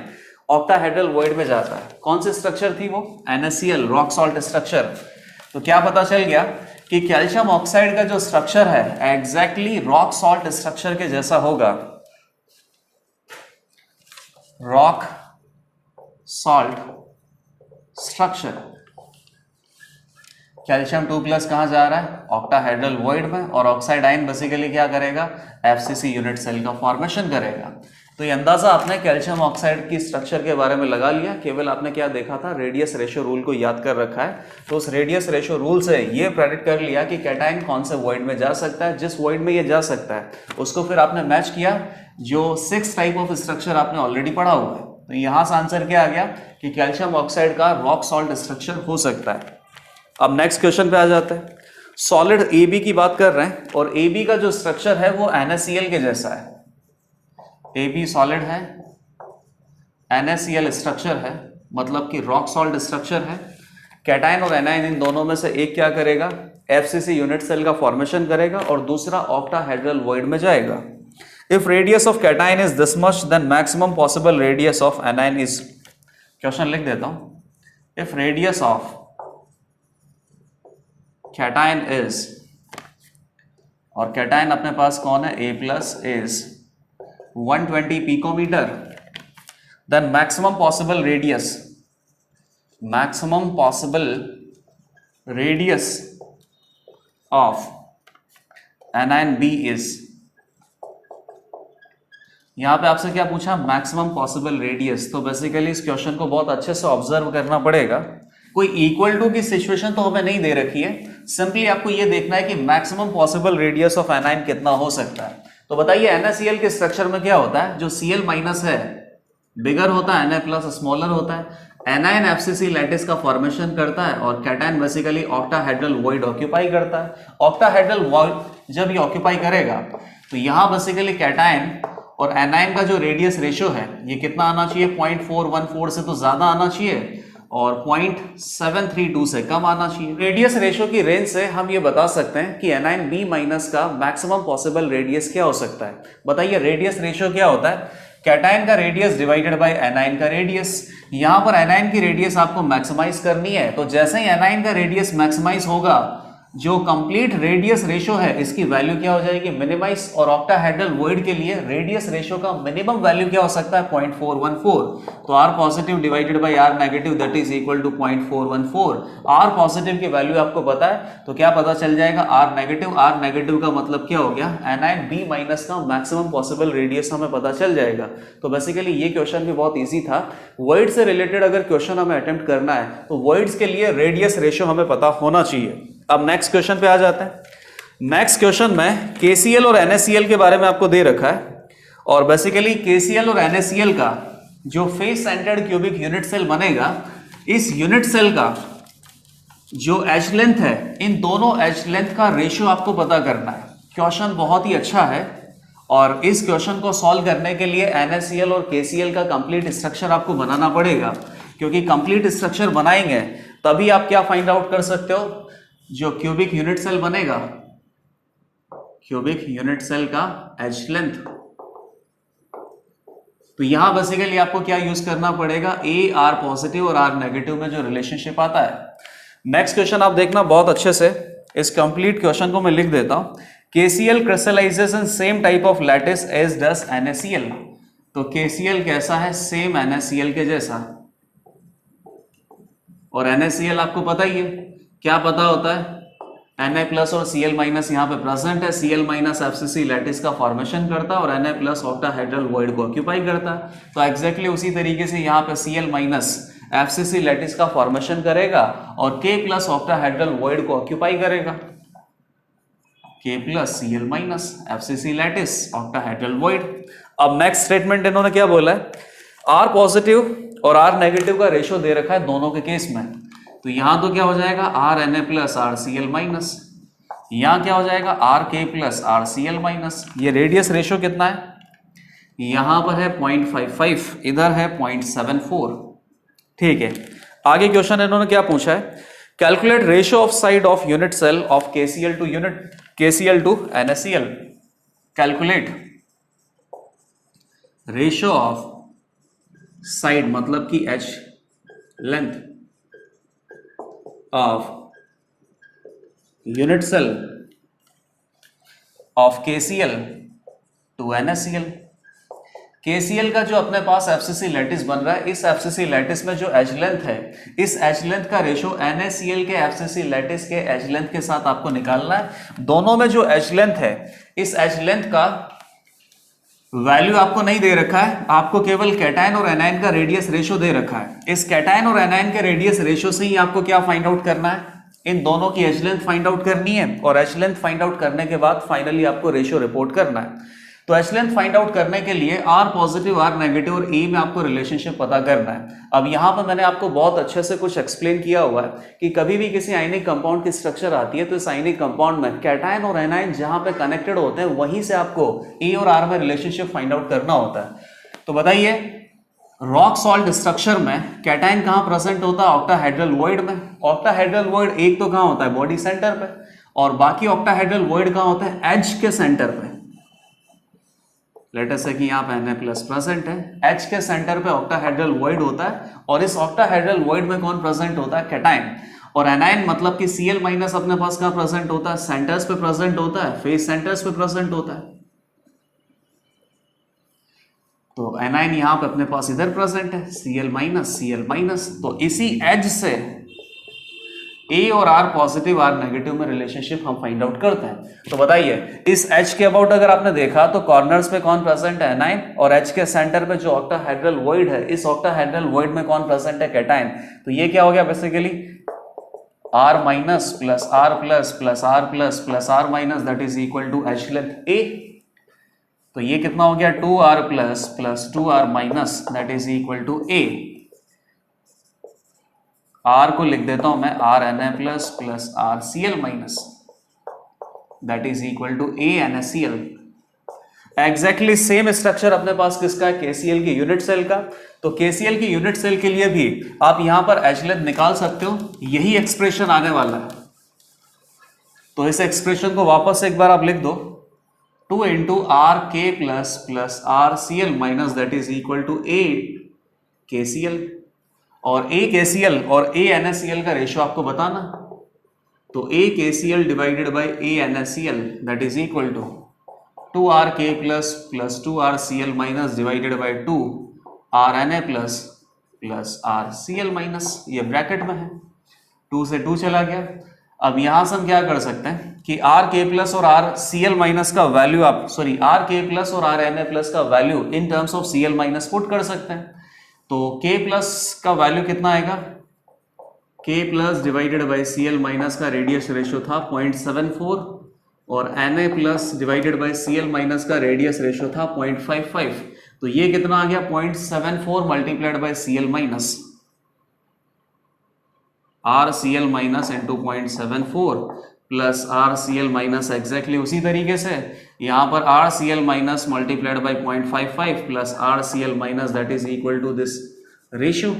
Speaker 1: ऑक्टाहेड्रल वॉइड में जाता है। कौन सी स्ट्रक्चर थी वो, NaCl, रॉक सॉल्ट स्ट्रक्चर। तो क्या पता चल गया कि कैल्शियम ऑक्साइड का जो स्ट्रक्चर है एग्जैक्टली रॉक सॉल्ट स्ट्रक्चर के जैसा होगा, रॉक सॉल्ट स्ट्रक्चर। कैल्शियम 2+ कहां जा रहा है, ऑक्टाहेड्रल वॉइड में, और ऑक्साइड आयन बेसिकली क्या करेगा, FCC यूनिट सेल का फॉर्मेशन करेगा। तो ये अंदाजा आपने कैल्शियम ऑक्साइड की स्ट्रक्चर के बारे में लगा लिया, केवल आपने क्या देखा था, रेडियस रेशियो रूल को याद कर रखा है। तो उस रेडियस रेशियो रूल से ये प्रेडिक्ट कर लिया कि कैटायन कौन से वॉइड में जा सकता है, जिस वॉइड में ये जा सकता है उसको फिर आपने मैच किया, जो 6 टाइप ऑफ स्ट्रक्चर आपने ऑलरेडी पढ़ा हुआ है। तो यहां से आंसर क्या आ गया कि कैल्शियम ऑक्साइड का रॉक सॉल्ट स्ट्रक्चर हो सकता है। अब नेक्स्ट क्वेश्चन पे आ जाते हैं। सॉलिड AB की बात कर रहे हैं और AB का जो स्ट्रक्चर है वो NaCl के जैसा है। AB सॉलिड है, NaCl स्ट्रक्चर है, मतलब कि रॉक सॉल्ट स्ट्रक्चर है। कैटायन और एनायन इन दोनों में से एक क्या करेगा, FCC यूनिट सेल का फॉर्मेशन करेगा और दूसरा ऑक्टाहेड्रल वॉइड में जाएगा। If radius of cation is this much then maximum possible radius of anion is, question लिख देता हूं, if radius of cation is, और कैटायन अपने पास कौन है, A+ is 120 picometre, then maximum possible radius of anion B is, यहां पे आपसे क्या पूछा, मैक्सिमम पॉसिबल रेडियस। तो बेसिकली इस क्वेश्चन को बहुत अच्छे से ऑब्जर्व करना पड़ेगा। कोई इक्वल टू की सिचुएशन तो हमें नहीं दे रखी है, सिंपली आपको ये देखना है कि maximum possible radius of anion कितना हो सकता है। तो बताइए NaCl के स्ट्रक्चर में क्या होता है, जो Cl- है बिगर होता है, Na+ स्मॉलर होता है। एनायन FCC लैटिस का फॉर्मेशन करता है और cation basically octahedral void occupy करता है। ऑक्टाहेड्रल वॉइड जब ये ऑक्यूपाई करेगा तो यहां बेसिकली कैटायन और एनायन का जो रेडियस रेशियो है ये कितना आना चाहिए, 0.414 से तो ज्यादा आना चाहिए और 0.732 से कम आना चाहिए। रेडियस रेशियो की रेंज से हम ये बता सकते हैं कि एनायन B- का मैक्सिमम पॉसिबल रेडियस क्या हो सकता है। बताइए रेडियस रेशियो क्या होता है, कैटायन का रेडियस डिवाइडेड बाय एनायन का रेडियस। यहां पर एनायन की रेडियस आपको मैक्सिमाइज करनी है, तो जैसे ही एनायन का रेडियस मैक्सिमाइज होगा, जो कंप्लीट रेडियस रेशियो है इसकी वैल्यू क्या हो जाएगी, मिनिमाइज। और ऑक्टाहेड्रल वॉइड के लिए रेडियस रेशियो का मिनिमम वैल्यू क्या हो सकता है, 0.414। तो R positive divided by R negative that is equal to 0.414। R positive की वैल्यू आपको पता है तो क्या पता चल जाएगा, R नेगेटिव का मतलब क्या हो गया, एनायन B- का मैक्सिमम पॉसिबल रेडियस हमें पता चल जाएगा। तो बेसिकली ये क्वेश्चन भी बहुत ईजी था। वॉइड से रिलेटेड अगर क्वेश्चन हमें अटेम्प्ट करना है तो वॉइड्स के लिए रेडियस रेशियो हमें पता होना चाहिए। अब नेक्स्ट क्वेश्चन पे आ जाते हैं। नेक्स्ट क्वेश्चन में KCl और NaCl के बारे में आपको दे रखा है और बेसिकली KCl और NaCl का जो face centred cubic unit cell बनेगा, इस यूनिट सेल का जो एज लेंथ है, इन दोनों एज लेंथ का रेशियो आपको पता करना है। क्वेश्चन बहुत ही अच्छा है और इस क्वेश्चन को सॉल्व करने के लिए NaCl और KCl का कंप्लीट स्ट्रक्चर आपको बनाना पड़ेगा, क्योंकि कंप्लीट स्ट्रक्चर बनाएंगे तभी आप क्या फाइंड आउट कर सकते हो, जो क्यूबिक यूनिट सेल बनेगा, क्यूबिक यूनिट सेल का एज लेंथ। तो यहां बेसिकली आपको क्या यूज करना पड़ेगा, R पॉजिटिव और R नेगेटिव में जो रिलेशनशिप आता है। नेक्स्ट क्वेश्चन आप देखना बहुत अच्छे से, इस कंप्लीट क्वेश्चन को मैं लिख देता हूं। KCl crystallises in same type of lattice as does NaCl। तो KCl कैसा है, सेम NaCl के जैसा, और NaCl आपको पता ही है क्या पता होता है, Na+ और Cl- यहाँ पे प्रेजेंट है। Cl- FCC लैटिस का फॉर्मेशन करता है और Na+ ऑक्टाहेड्रल वॉइड को ऑक्यूपाई करता है। तो एग्जैक्टली उसी तरीके से यहाँ पे Cl- FCC लैटिस का फॉर्मेशन करेगा और K+ ऑक्टाहेड्रल वॉइड को ऑक्यूपाई करेगा। K+ Cl- FCC lattice octahedral void. अब नेक्स्ट स्टेटमेंट इन्होंने क्या बोला है, R पॉजिटिव और R नेगेटिव का रेशियो दे रखा है दोनों के केस में। तो यहां तो क्या हो जाएगा, R Na+ R Cl-, यहां क्या हो जाएगा, Rk+ R Cl-। ये रेडियस रेशियो कितना है, यहां पर है 0.55, इधर है 0.74। ठीक है, आगे क्वेश्चन इन्होंने क्या पूछा है, calculate ratio of side of unit cell of KCl to NaCl। Calculate ratio of side मतलब कि edge length of unit cell of KCl to NaCl। KCl का जो अपने पास FCC लैटिस बन रहा है, इस FCC लैटिस में जो एज लेंथ है, इस एज लेंथ का रेशियो NaCl के FCC लैटिस के एज लेंथ के साथ आपको निकालना है। दोनों में जो एज लेंथ है, इस एज लेंथ का वैल्यू आपको नहीं दे रखा है, आपको केवल कैटायन और एनायन का रेडियस रेशियो दे रखा है। इस कैटायन और एनायन के रेडियस रेशियो से ही आपको क्या फाइंड आउट करना है, इन दोनों की एच लेंथ फाइंड आउट करनी है, और एच लेंथ फाइंड आउट करने के बाद फाइनली आपको रेशियो रिपोर्ट करना है। तो एच लेंथ फाइंड आउट करने के लिए आर पॉजिटिव, आर नेगेटिव और ए में आपको रिलेशनशिप पता करना है। अब यहाँ पर मैंने आपको बहुत अच्छे से कुछ एक्सप्लेन किया हुआ है कि कभी भी किसी आयनिक कंपाउंड की स्ट्रक्चर आती है तो इस आयनिक कंपाउंड में कैटायन और एनायन जहां पे कनेक्टेड होते हैं वहीं से आपको ए और आर में रिलेशनशिप फाइंड आउट करना होता है। तो बताइए, रॉक सॉल्ट स्ट्रक्चर में कैटायन कहाँ प्रेजेंट होता है, ऑक्टाहेड्रल वॉइड में। ऑक्टाहेड्रल वॉइड एक तो कहाँ होता है, बॉडी सेंटर पे, और बाकी ऑक्टाहेड्रल वॉइड कहाँ होता है, एज के सेंटर पे। लेट अस से कि यहाँ पे Na+ प्रेजेंट है, एच के सेंटर पे ऑक्टाहेड्रल वॉइड होता है, और इस ऑक्टाहेड्रल वॉइड में कौन प्रेजेंट होता है, कैटायन। और एनायन मतलब कि Cl- अपने पास कहाँ प्रेजेंट होता है, सेंटर्स पे प्रेजेंट होता है, फेस सेंटर्स पे प्रेजेंट होता है। तो एनायन यहाँ पे अपने पास इधर प्रेजेंट है, Cl-, तो इसी एज से ए और आर पॉजिटिव, आर नेगेटिव में रिलेशनशिप हम फाइंड आउट करते हैं। तो बताइए, इस एच के अबाउट अगर आपने देखा तो कॉर्नर्स पे कौन प्रेजेंट है, एनायन, और एच के सेंटर पे जो ऑक्टाहेड्रल वॉइड है, इस ऑक्टाहेड्रल वॉइड में कौन प्रेजेंट है, कैटायन। तो ये क्या हो गया basically, R- plus R plus plus R plus plus R minus, that is equal to edge length A। तो ये कितना हो गया, 2R plus plus 2R minus, that is equal to A। R को लिख देता हूं मैं RNA plus plus RCl minus, that is equal to ANaCl। Exactly same structure अपने पास किसका है, KCl की यूनिट सेल का। तो KCl की यूनिट सेल के लिए भी आप यहां पर एच लेंथ निकाल सकते हो, यही एक्सप्रेशन आने वाला है। तो इस एक्सप्रेशन को वापस एक बार आप लिख दो, 2 into RK plus plus RCl minus, that is equal to AKCl। और AKCl और ANaCl का रेशियो आपको बताना, तो AKCl divided by ANaCl that is equal to 2RK plus plus 2RCl minus divided by 2RNA plus plus RCl minus. ये bracket में है, 2 से 2 चला गया। अब यहां से हम क्या कर सकते हैं कि RK प्लस और RCl माइनस का वैल्यू आप RK प्लस और RNA प्लस का value in terms of Cl minus put कर सकते हैं। तो K प्लस का वैल्यू कितना आएगा, K plus divided by Cl minus का रेडियस रेशियो था 0.74, और Na plus divided by Cl minus का रेडियस रेशियो था 0.55। तो ये कितना आ गया, 0.74 multiplied by Cl minus, RCl minus into 0.74 plus RCl minus. Exactly उसी तरीके से यहां पर RCl minus multiplied by 0.55 plus RCl minus, that is equal to this ratio.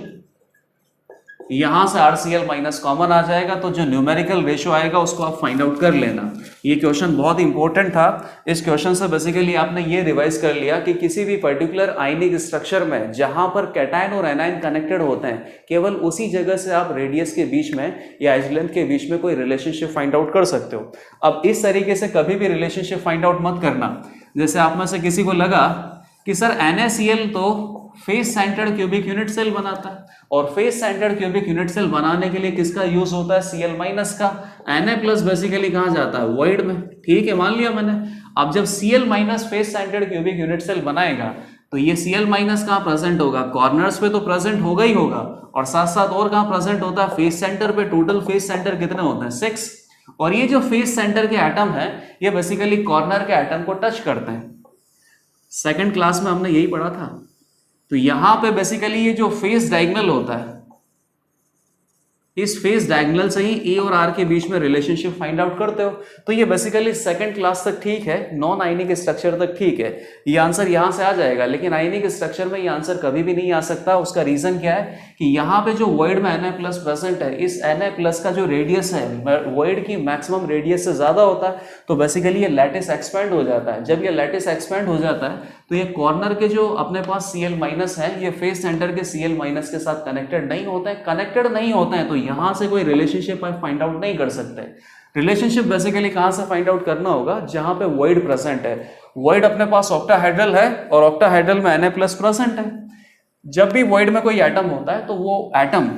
Speaker 1: यहां से RCl माइनस कॉमन आ जाएगा, तो जो न्यूमेरिकल रेशियो आएगा उसको आप फाइंड आउट कर लेना। ये क्वेश्चन बहुत इंपॉर्टेंट था। इस क्वेश्चन से बेसिकली आपने ये रिवाइज कर लिया कि किसी भी पर्टिकुलर आयनिक स्ट्रक्चर में जहां पर कैटायन और एनायन कनेक्टेड होते हैं, केवल उसी जगह से आप रेडियस के बीच में या एज लेंथ के बीच में कोई रिलेशनशिप फाइंड आउट कर सकते हो। अब इस तरीके से कभी भी रिलेशनशिप फाइंड आउट मत करना। जैसे आप में से किसी को लगा कि सर NaCl तो face centred cubic unit cell बनाता है, और face centred cubic unit cell बनाने के लिए किसका यूज होता है, Cl माइनस का। Na+ बेसिकली कहां जाता है, वॉइड में। ठीक है, मान लिया मैंने। अब जब Cl minus face centred cubic unit cell बनाएगा तो ये Cl माइनस कहां प्रेजेंट होगा, कॉर्नर्स पे तो प्रेजेंट होगा ही होगा, और साथ साथ और कहां प्रेजेंट होता है, फेस सेंटर पे। टोटल फेस सेंटर कितने होते हैं, 6। और ये जो फेस सेंटर के एटम है ये बेसिकली कॉर्नर के एटम को टच करते हैं। सेकंड क्लास में हमने यही पढ़ा था। तो यहां पे बेसिकली ये जो फेस डायगोनल होता है, इस फेस डायगोनल से ही ए और आर के बीच में रिलेशनशिप फाइंड आउट करते हो। तो ये बेसिकली सेकंड क्लास तक ठीक है, नॉन आयनिक स्ट्रक्चर तक ठीक है, ये आंसर यहां से आ जाएगा। लेकिन आयनिक स्ट्रक्चर में ये आंसर कभी भी नहीं आ सकता। उसका रीजन क्या है कि यहाँ पे जो वॉइड में Na+ प्रेजेंट है, इस Na+ का जो रेडियस है वॉइड की मैक्सिमम रेडियस से ज्यादा होता है, तो बेसिकली ये लैटिस एक्सपेंड हो जाता है। जब ये लैटिस एक्सपेंड हो जाता है तो ये कॉर्नर के जो अपने पास Cl- है, ये फेस सेंटर के Cl- के साथ कनेक्टेड नहीं होता है। कनेक्टेड नहीं होता है तो यहां से कोई रिलेशनशिप आप फाइंड आउट नहीं कर सकते। रिलेशनशिप बेसिकली कहां से फाइंड आउट करना होगा, जहां पे वॉइड प्रेजेंट है। वॉइड अपने पास ऑक्टाहेड्रल है और ऑक्टाहेड्रल में Na+ प्रेजेंट है। जब भी वॉइड में कोई एटम होता है तो वो एटम,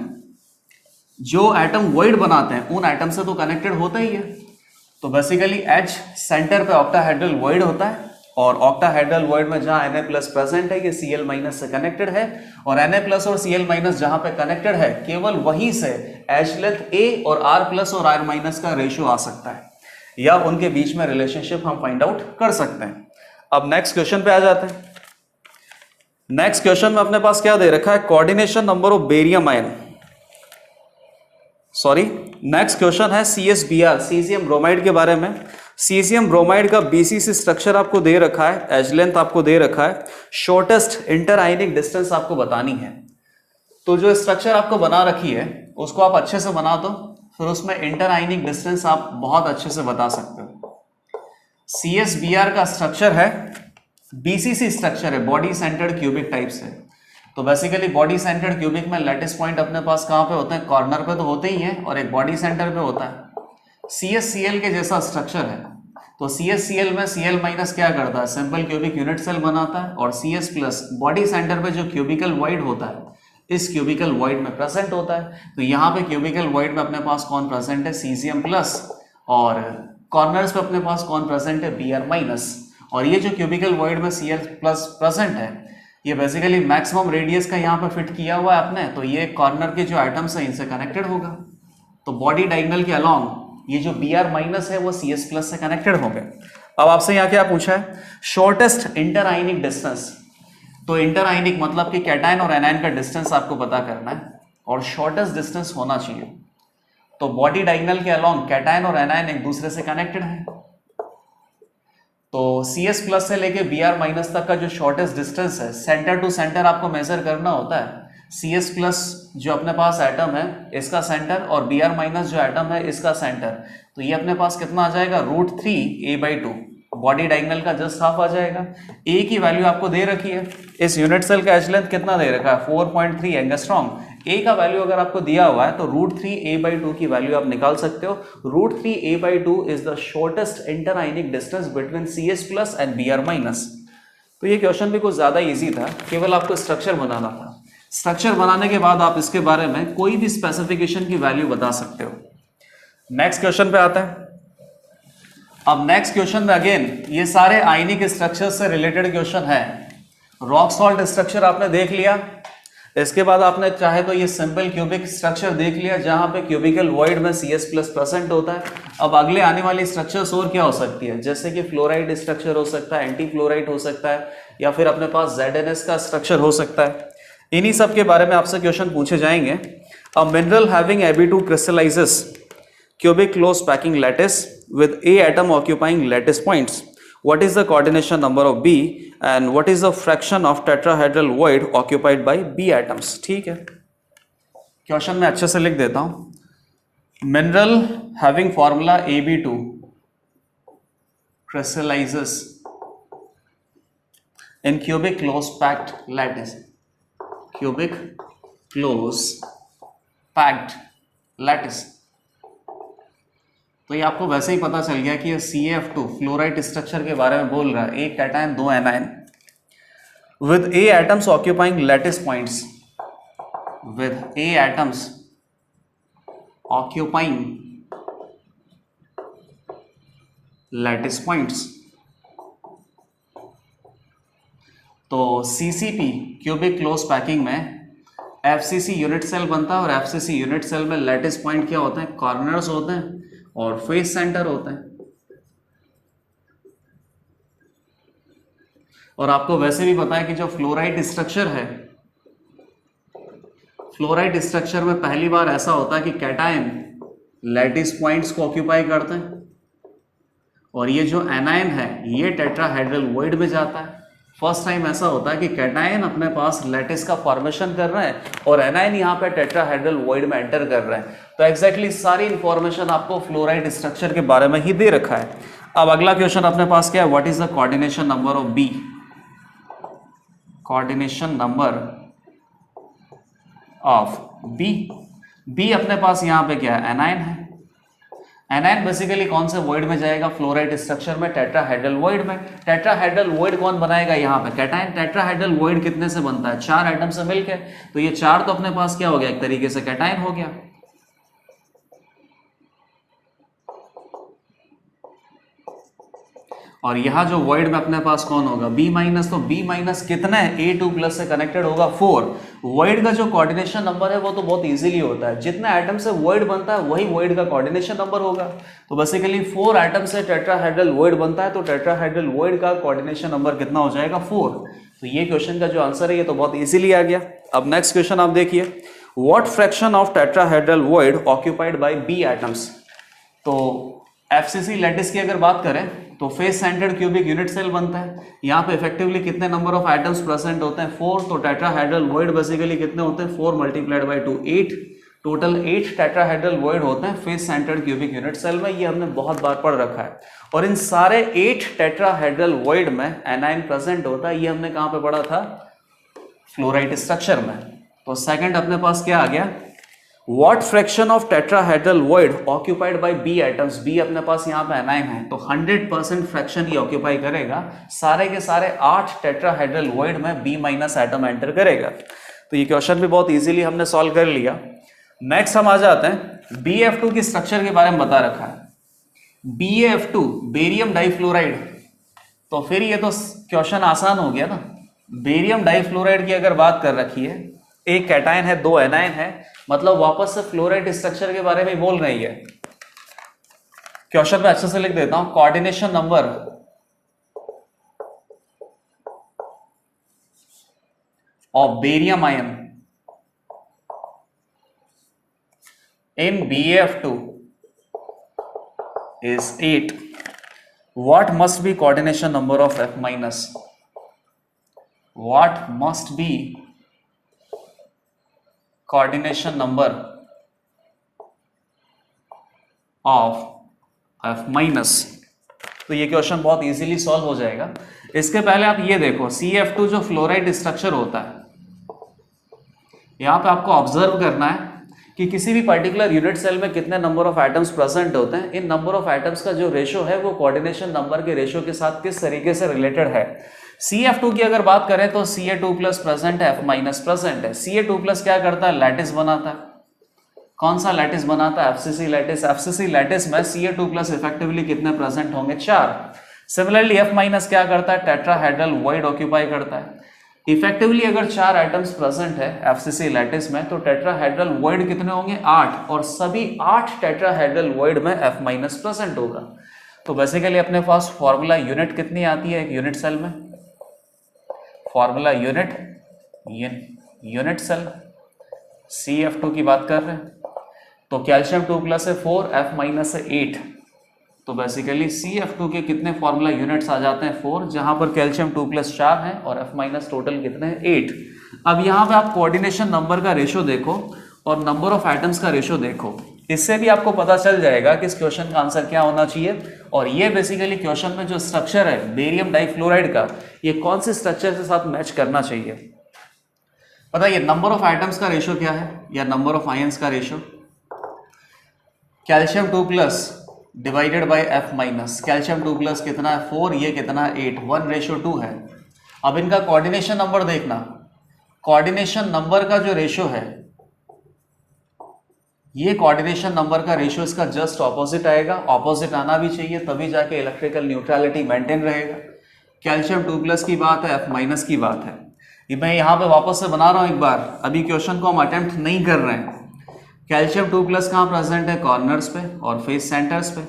Speaker 1: जो एटम वॉइड बनाते हैं उन एटम से तो कनेक्टेड होता ही है। तो बेसिकली H सेंटर पे ऑक्टाहेड्रल वॉइड होता है और ऑक्टाहेड्रल वॉइड में जहां Na प्लस प्रेजेंट है ये Cl माइनस से कनेक्टेड है, और Na प्लस और Cl माइनस जहां पे कनेक्टेड है केवल वहीं से एच लेंथ A और R प्लस और R माइनस का रेशियो आ सकता है, या उनके बीच में रिलेशनशिप हम फाइंड आउट कर सकते हैं। अब नेक्स्ट क्वेश्चन पे आ जाते हैं। नेक्स्ट क्वेश्चन में अपने पास क्या दे रखा है, coordination number of barium ion, sorry next question है CSBr सीजियम ब्रोमाइड के बारे में। सीजियम ब्रोमाइड का BCC स्ट्रक्चर आपको दे रखा है, एज लेंथ आपको दे रखा है, शॉर्टेस्ट इंटर आयनिक डिस्टेंस आपको बतानी है। तो जो स्ट्रक्चर आपको बना रखी है उसको आप अच्छे से बना दो, फिर उसमें इंटर आयनिक डिस्टेंस आप बहुत अच्छे से बता सकते हो। CSBr का स्ट्रक्चर है BCC स्ट्रक्चर है, बॉडी सेंटर्ड क्यूबिक टाइप से। तो बेसिकली बॉडी सेंटर्ड क्यूबिक में लैटिस पॉइंट अपने पास कहां पे होते हैं, कॉर्नर पे तो होते ही हैं, और एक बॉडी सेंटर पे होता है। CSCl के जैसा स्ट्रक्चर है, तो CSCl में Cl माइनस क्या करता है, सिंपल क्यूबिक यूनिट सेल बनाता है, और CS प्लस बॉडी सेंटर पे जो क्यूबिकल वॉइड होता है इस क्यूबिकल वॉइड में प्रेजेंट होता है। तो यहाँ पे क्यूबिकल वॉइड में अपने पास कौन प्रेजेंट है, सीजियम प्लस, और कॉर्नर्स पे अपने पास कौन प्रेजेंट है, Br माइनस। और ये जो क्यूबिकल वॉइड में Cl प्लस प्रेजेंट है ये बेसिकली मैक्सिमम रेडियस का यहाँ पे फिट किया हुआ है आपने, तो ये कॉर्नर के जो एटम्स है इनसे कनेक्टेड होगा। तो बॉडी डायगोनल के अलोंग ये जो Br माइनस है वो CS प्लस से कनेक्टेड होंगे। अब आपसे यहाँ क्या पूछा है, शॉर्टेस्ट इंटर आयनिक डिस्टेंस। तो इंटर आयनिक मतलब कि कैटायन और एनायन का डिस्टेंस आपको पता करना है, और शॉर्टेस्ट डिस्टेंस होना चाहिए। तो बॉडी डायगोनल के अलोंग कैटायन और एनायन एक दूसरे से कनेक्टेड है, तो CS प्लस से लेके Br माइनस तक का जो शॉर्टेस्ट डिस्टेंस है, सेंटर टू सेंटर आपको मेजर करना होता है। CS प्लस जो अपने पास एटम है इसका सेंटर, और Br माइनस जो एटम है इसका सेंटर, तो ये अपने पास कितना आ जाएगा, √3a/2, बॉडी डायगोनल का जस्ट हाफ आ जाएगा। A की वैल्यू आपको दे रखी है, इस यूनिट सेल का एच लेंथ कितना दे रखा है, 4.3 एंगस्ट्रॉम। A का वैल्यू अगर आपको दिया हुआ है तो √3a/2 की वैल्यू आप निकाल सकते हो। √3a/2 is the shortest inter ionic distance between CS plus and Br minus. तो ये क्वेश्चन भी कुछ ज्यादा इजी था, केवल आपको स्ट्रक्चर बनाना था। स्ट्रक्चर बनाने के बाद आप इसके बारे में कोई भी स्पेसिफिकेशन की वैल्यू बता सकते हो। नेक्स्ट क्वेश्चन पे आता है। अब नेक्स्ट क्वेश्चन में अगेन ये सारे आयनिक स्ट्रक्चर से रिलेटेड क्वेश्चन है। रॉक सॉल्ट स्ट्रक्चर आपने देख लिया, इसके बाद आपने चाहे तो ये सिंपल क्यूबिक स्ट्रक्चर देख लिया जहां पे क्यूबिकल वॉइड में CS प्लस प्रेजेंट होता है। अब अगले आने वाली स्ट्रक्चर्स और क्या हो सकती है, जैसे कि फ्लोराइड स्ट्रक्चर हो सकता है, एंटी फ्लोराइड हो सकता है, या फिर अपने पास ZNS का स्ट्रक्चर हो सकता है। इन्हीं सब के बारे में आपसे क्वेश्चन पूछे जाएंगे। A mineral having Ab2 crystallizes cubic close packing lattice with A atom occupying lattice points. What is the coordination number of B and what is the fraction of tetrahedral void occupied by B atoms? ठीक है, question में अच्छे से लिख देता हूं। Mineral having formula Ab2 crystallizes in cubic close packed lattice. Cubic close packed lattice। तो ये आपको वैसे ही पता चल गया कि ये CaF2 फ्लोराइड स्ट्रक्चर के बारे में बोल रहा है। एक कैटायन, दो anion with A atoms occupying lattice points, with A atoms occupying lattice points। तो CCP क्यूबिक क्लोज पैकिंग में FCC यूनिट सेल बनता है, और FCC यूनिट सेल में लैटिस पॉइंट क्या होते हैं, कॉर्नर्स होते हैं और फेस सेंटर होते हैं। और आपको वैसे भी पता है कि जो फ्लोराइड स्ट्रक्चर है, फ्लोराइड स्ट्रक्चर में पहली बार ऐसा होता है कि कैटायन लैटिस पॉइंट्स को ऑक्यूपाई करते हैं, और ये जो एनायन है ये टेट्राहेड्रल वॉइड में जाता है। फर्स्ट टाइम ऐसा होता है कि कैटायन अपने पास लैटिस का फॉर्मेशन कर रहे हैं और एनायन यहाँ पे टेट्राहेड्रल वॉइड में एंटर कर रहे हैं। तो एग्जैक्टली सारी इंफॉर्मेशन आपको फ्लोराइड स्ट्रक्चर के बारे में ही दे रखा है। अब अगला क्वेश्चन अपने पास क्या है, what is the coordination number of B. Coordination number of B. B अपने पास यहाँ पे क्या है, एनायन है। एनायन बेसिकली कौन से वॉइड में जाएगा, फ्लोराइड स्ट्रक्चर में, टेट्राहेड्रल वॉइड में। टेट्राहेड्रल वॉइड कौन बनाएगा यहाँ पे, कैटायन। टेट्राहेड्रल वॉइड कितने से बनता है, 4 एटम से मिलके। तो ये 4 तो अपने पास क्या हो गया, एक तरीके से कैटायन हो गया। और यहाँ जो वॉइड में अपने पास कौन होगा B माइनस, तो B माइनस कितना है A2 प्लस से कनेक्टेड होगा 4। वॉइड का जो कोऑर्डिनेशन नंबर है वो तो बहुत इजीली होता है, जितने एटम से वॉइड बनता है वही वॉइड का कोऑर्डिनेशन नंबर होगा। तो बेसिकली 4 एटम से टेट्राहेड्रल वॉइड बनता है, तो टेट्राहेड्रल वॉइड का कोऑर्डिनेशन नंबर कितना हो जाएगा 4। तो ये क्वेश्चन का जो आंसर है ये तो बहुत इजीली आ गया। अब नेक्स्ट क्वेश्चन आप देखिए, what fraction of tetrahedral void occupied by B atoms. तो FCC लैटिस की अगर बात करें तो face centred cubic unit cell बनता है। यहाँ पे इफेक्टिवली कितने नंबर ऑफ एटम्स प्रेजेंट होते हैं 4। तो टेट्राहेड्रल वॉइड बेसिकली कितने होते हैं 4 multiplied by 2 8। Total 8 tetrahedral void होते हैं face centred cubic unit cell में। ये हमने बहुत बार पढ़ रखा है। और इन सारे 8 टेट्राहेड्रल वॉइड में एनाइन प्रेजेंट होता है। ये हमने कहाँ पे पढ़ा था, फ्लोराइड स्ट्रक्चर में। तो सेकंड अपने पास क्या आ गया, What fraction of tetrahedral void occupied by B atoms? B अपने पास यहाँ पे एनाइन है, तो 100% फ्रैक्शन ही ऑक्यूपाई करेगा। सारे के सारे 8 टेट्राहेड्रल वॉइड में B माइनस एटम एंटर करेगा। तो ये क्वेश्चन भी बहुत इजीली हमने सॉल्व कर लिया। नेक्स्ट हम आ जाते हैं BF2 की स्ट्रक्चर के बारे में बता रखा है। BF2 barium difluoride. तो फिर ये तो क्वेश्चन आसान हो गया ना। बेरियम डाइफ्लोराइड की अगर बात कर रखी है, एक कैटायन है, 2 एनायन है, मतलब वापस से फ्लोराइड स्ट्रक्चर के बारे में बोल रही है। क्वेश्चन में अच्छे से लिख देता हूं, coordination number of barium ion in BF2 is 8. What must be coordination number of F minus? What must be coordination number of F minus? तो ये क्वेश्चन बहुत इजीली सॉल्व हो जाएगा। इसके पहले आप ये देखो, CF2 जो फ्लोराइड स्ट्रक्चर होता है, यहां पे आपको ऑब्जर्व करना है कि किसी भी पर्टिकुलर यूनिट सेल में कितने नंबर ऑफ एटम्स प्रेजेंट होते हैं। इन नंबर ऑफ एटम्स का जो रेशो है वो कोऑर्डिनेशन नंबर के रेशो के साथ किस तरीके से रिलेटेड है। CF2 की अगर बात करें तो Ca2 प्लस प्रेजेंट है, F माइनस प्रेजेंट है। Ca2 प्लस क्या करता है, लैटिस बनाता है। कौन सा लैटिस बनाता है, FCC लैटिस। FCC लैटिस में Ca2 प्लस इफेक्टिवली कितने प्रेजेंट होंगे, 4। सिमिलरली F माइनस क्या करता है, टेट्राहेड्रल वॉइड ऑक्यूपाई करता है। इफेक्टिवली अगर 4 एटम्स प्रेजेंट है FCC लैटिस में, तो टेट्राहेड्रल वॉइड कितने होंगे, 8। और सभी 8 टेट्राहेड्रल वॉइड में F माइनस प्रेजेंट होगा। तो बेसिकली अपने पास फॉर्मूला यूनिट कितनी आती है एक यूनिट सेल में, फॉर्मूला यूनिट सेल CF2 की बात कर रहे हैं। तो कैल्शियम 2 प्लस है 4, F माइनस है 8। तो बेसिकली CF2 के कितने फॉर्मूला यूनिट्स आ जाते हैं 4, जहां पर कैल्शियम 2 प्लस 4 है और F माइनस टोटल कितने हैं 8। अब यहां पे आप कोऑर्डिनेशन नंबर का रेशो देखो और नंबर ऑफ एटम्स का रेशो देखो, इससे भी आपको पता चल जाएगा कि इस क्वेश्चन का आंसर क्या होना चाहिए। और ये बेसिकली क्वेश्चन में जो स्ट्रक्चर है बेरियम डाइफ्लोराइड का, ये कौन से स्ट्रक्चर के साथ मैच करना चाहिए। बताइए नंबर ऑफ एटम्स का रेशो क्या है या नंबर ऑफ आयंस का ratio. Calcium 2 plus divided by F minus. Calcium 2 plus कितना है 4, ये कितना है 8, 1:2 है। अब इनका कोऑर्डिनेशन नंबर देखना, कोऑर्डिनेशन नंबर का जो रेशो है, ये कोऑर्डिनेशन नंबर का रेशियो इसका जस्ट ऑपोजिट आएगा। ऑपोजिट आना भी चाहिए, तभी जाके इलेक्ट्रिकल न्यूट्रलिटी मेंटेन रहेगा। कैल्शियम 2 प्लस की बात है, F माइनस की बात है। ये मैं यहाँ पे वापस से बना रहा हूँ एक बार, अभी क्वेश्चन को हम अटेम्प्ट नहीं कर रहे हैं। कैल्शियम 2 प्लस कहाँ प्रेजेंट है, कॉर्नर्स पे और फेस सेंटर्स पे।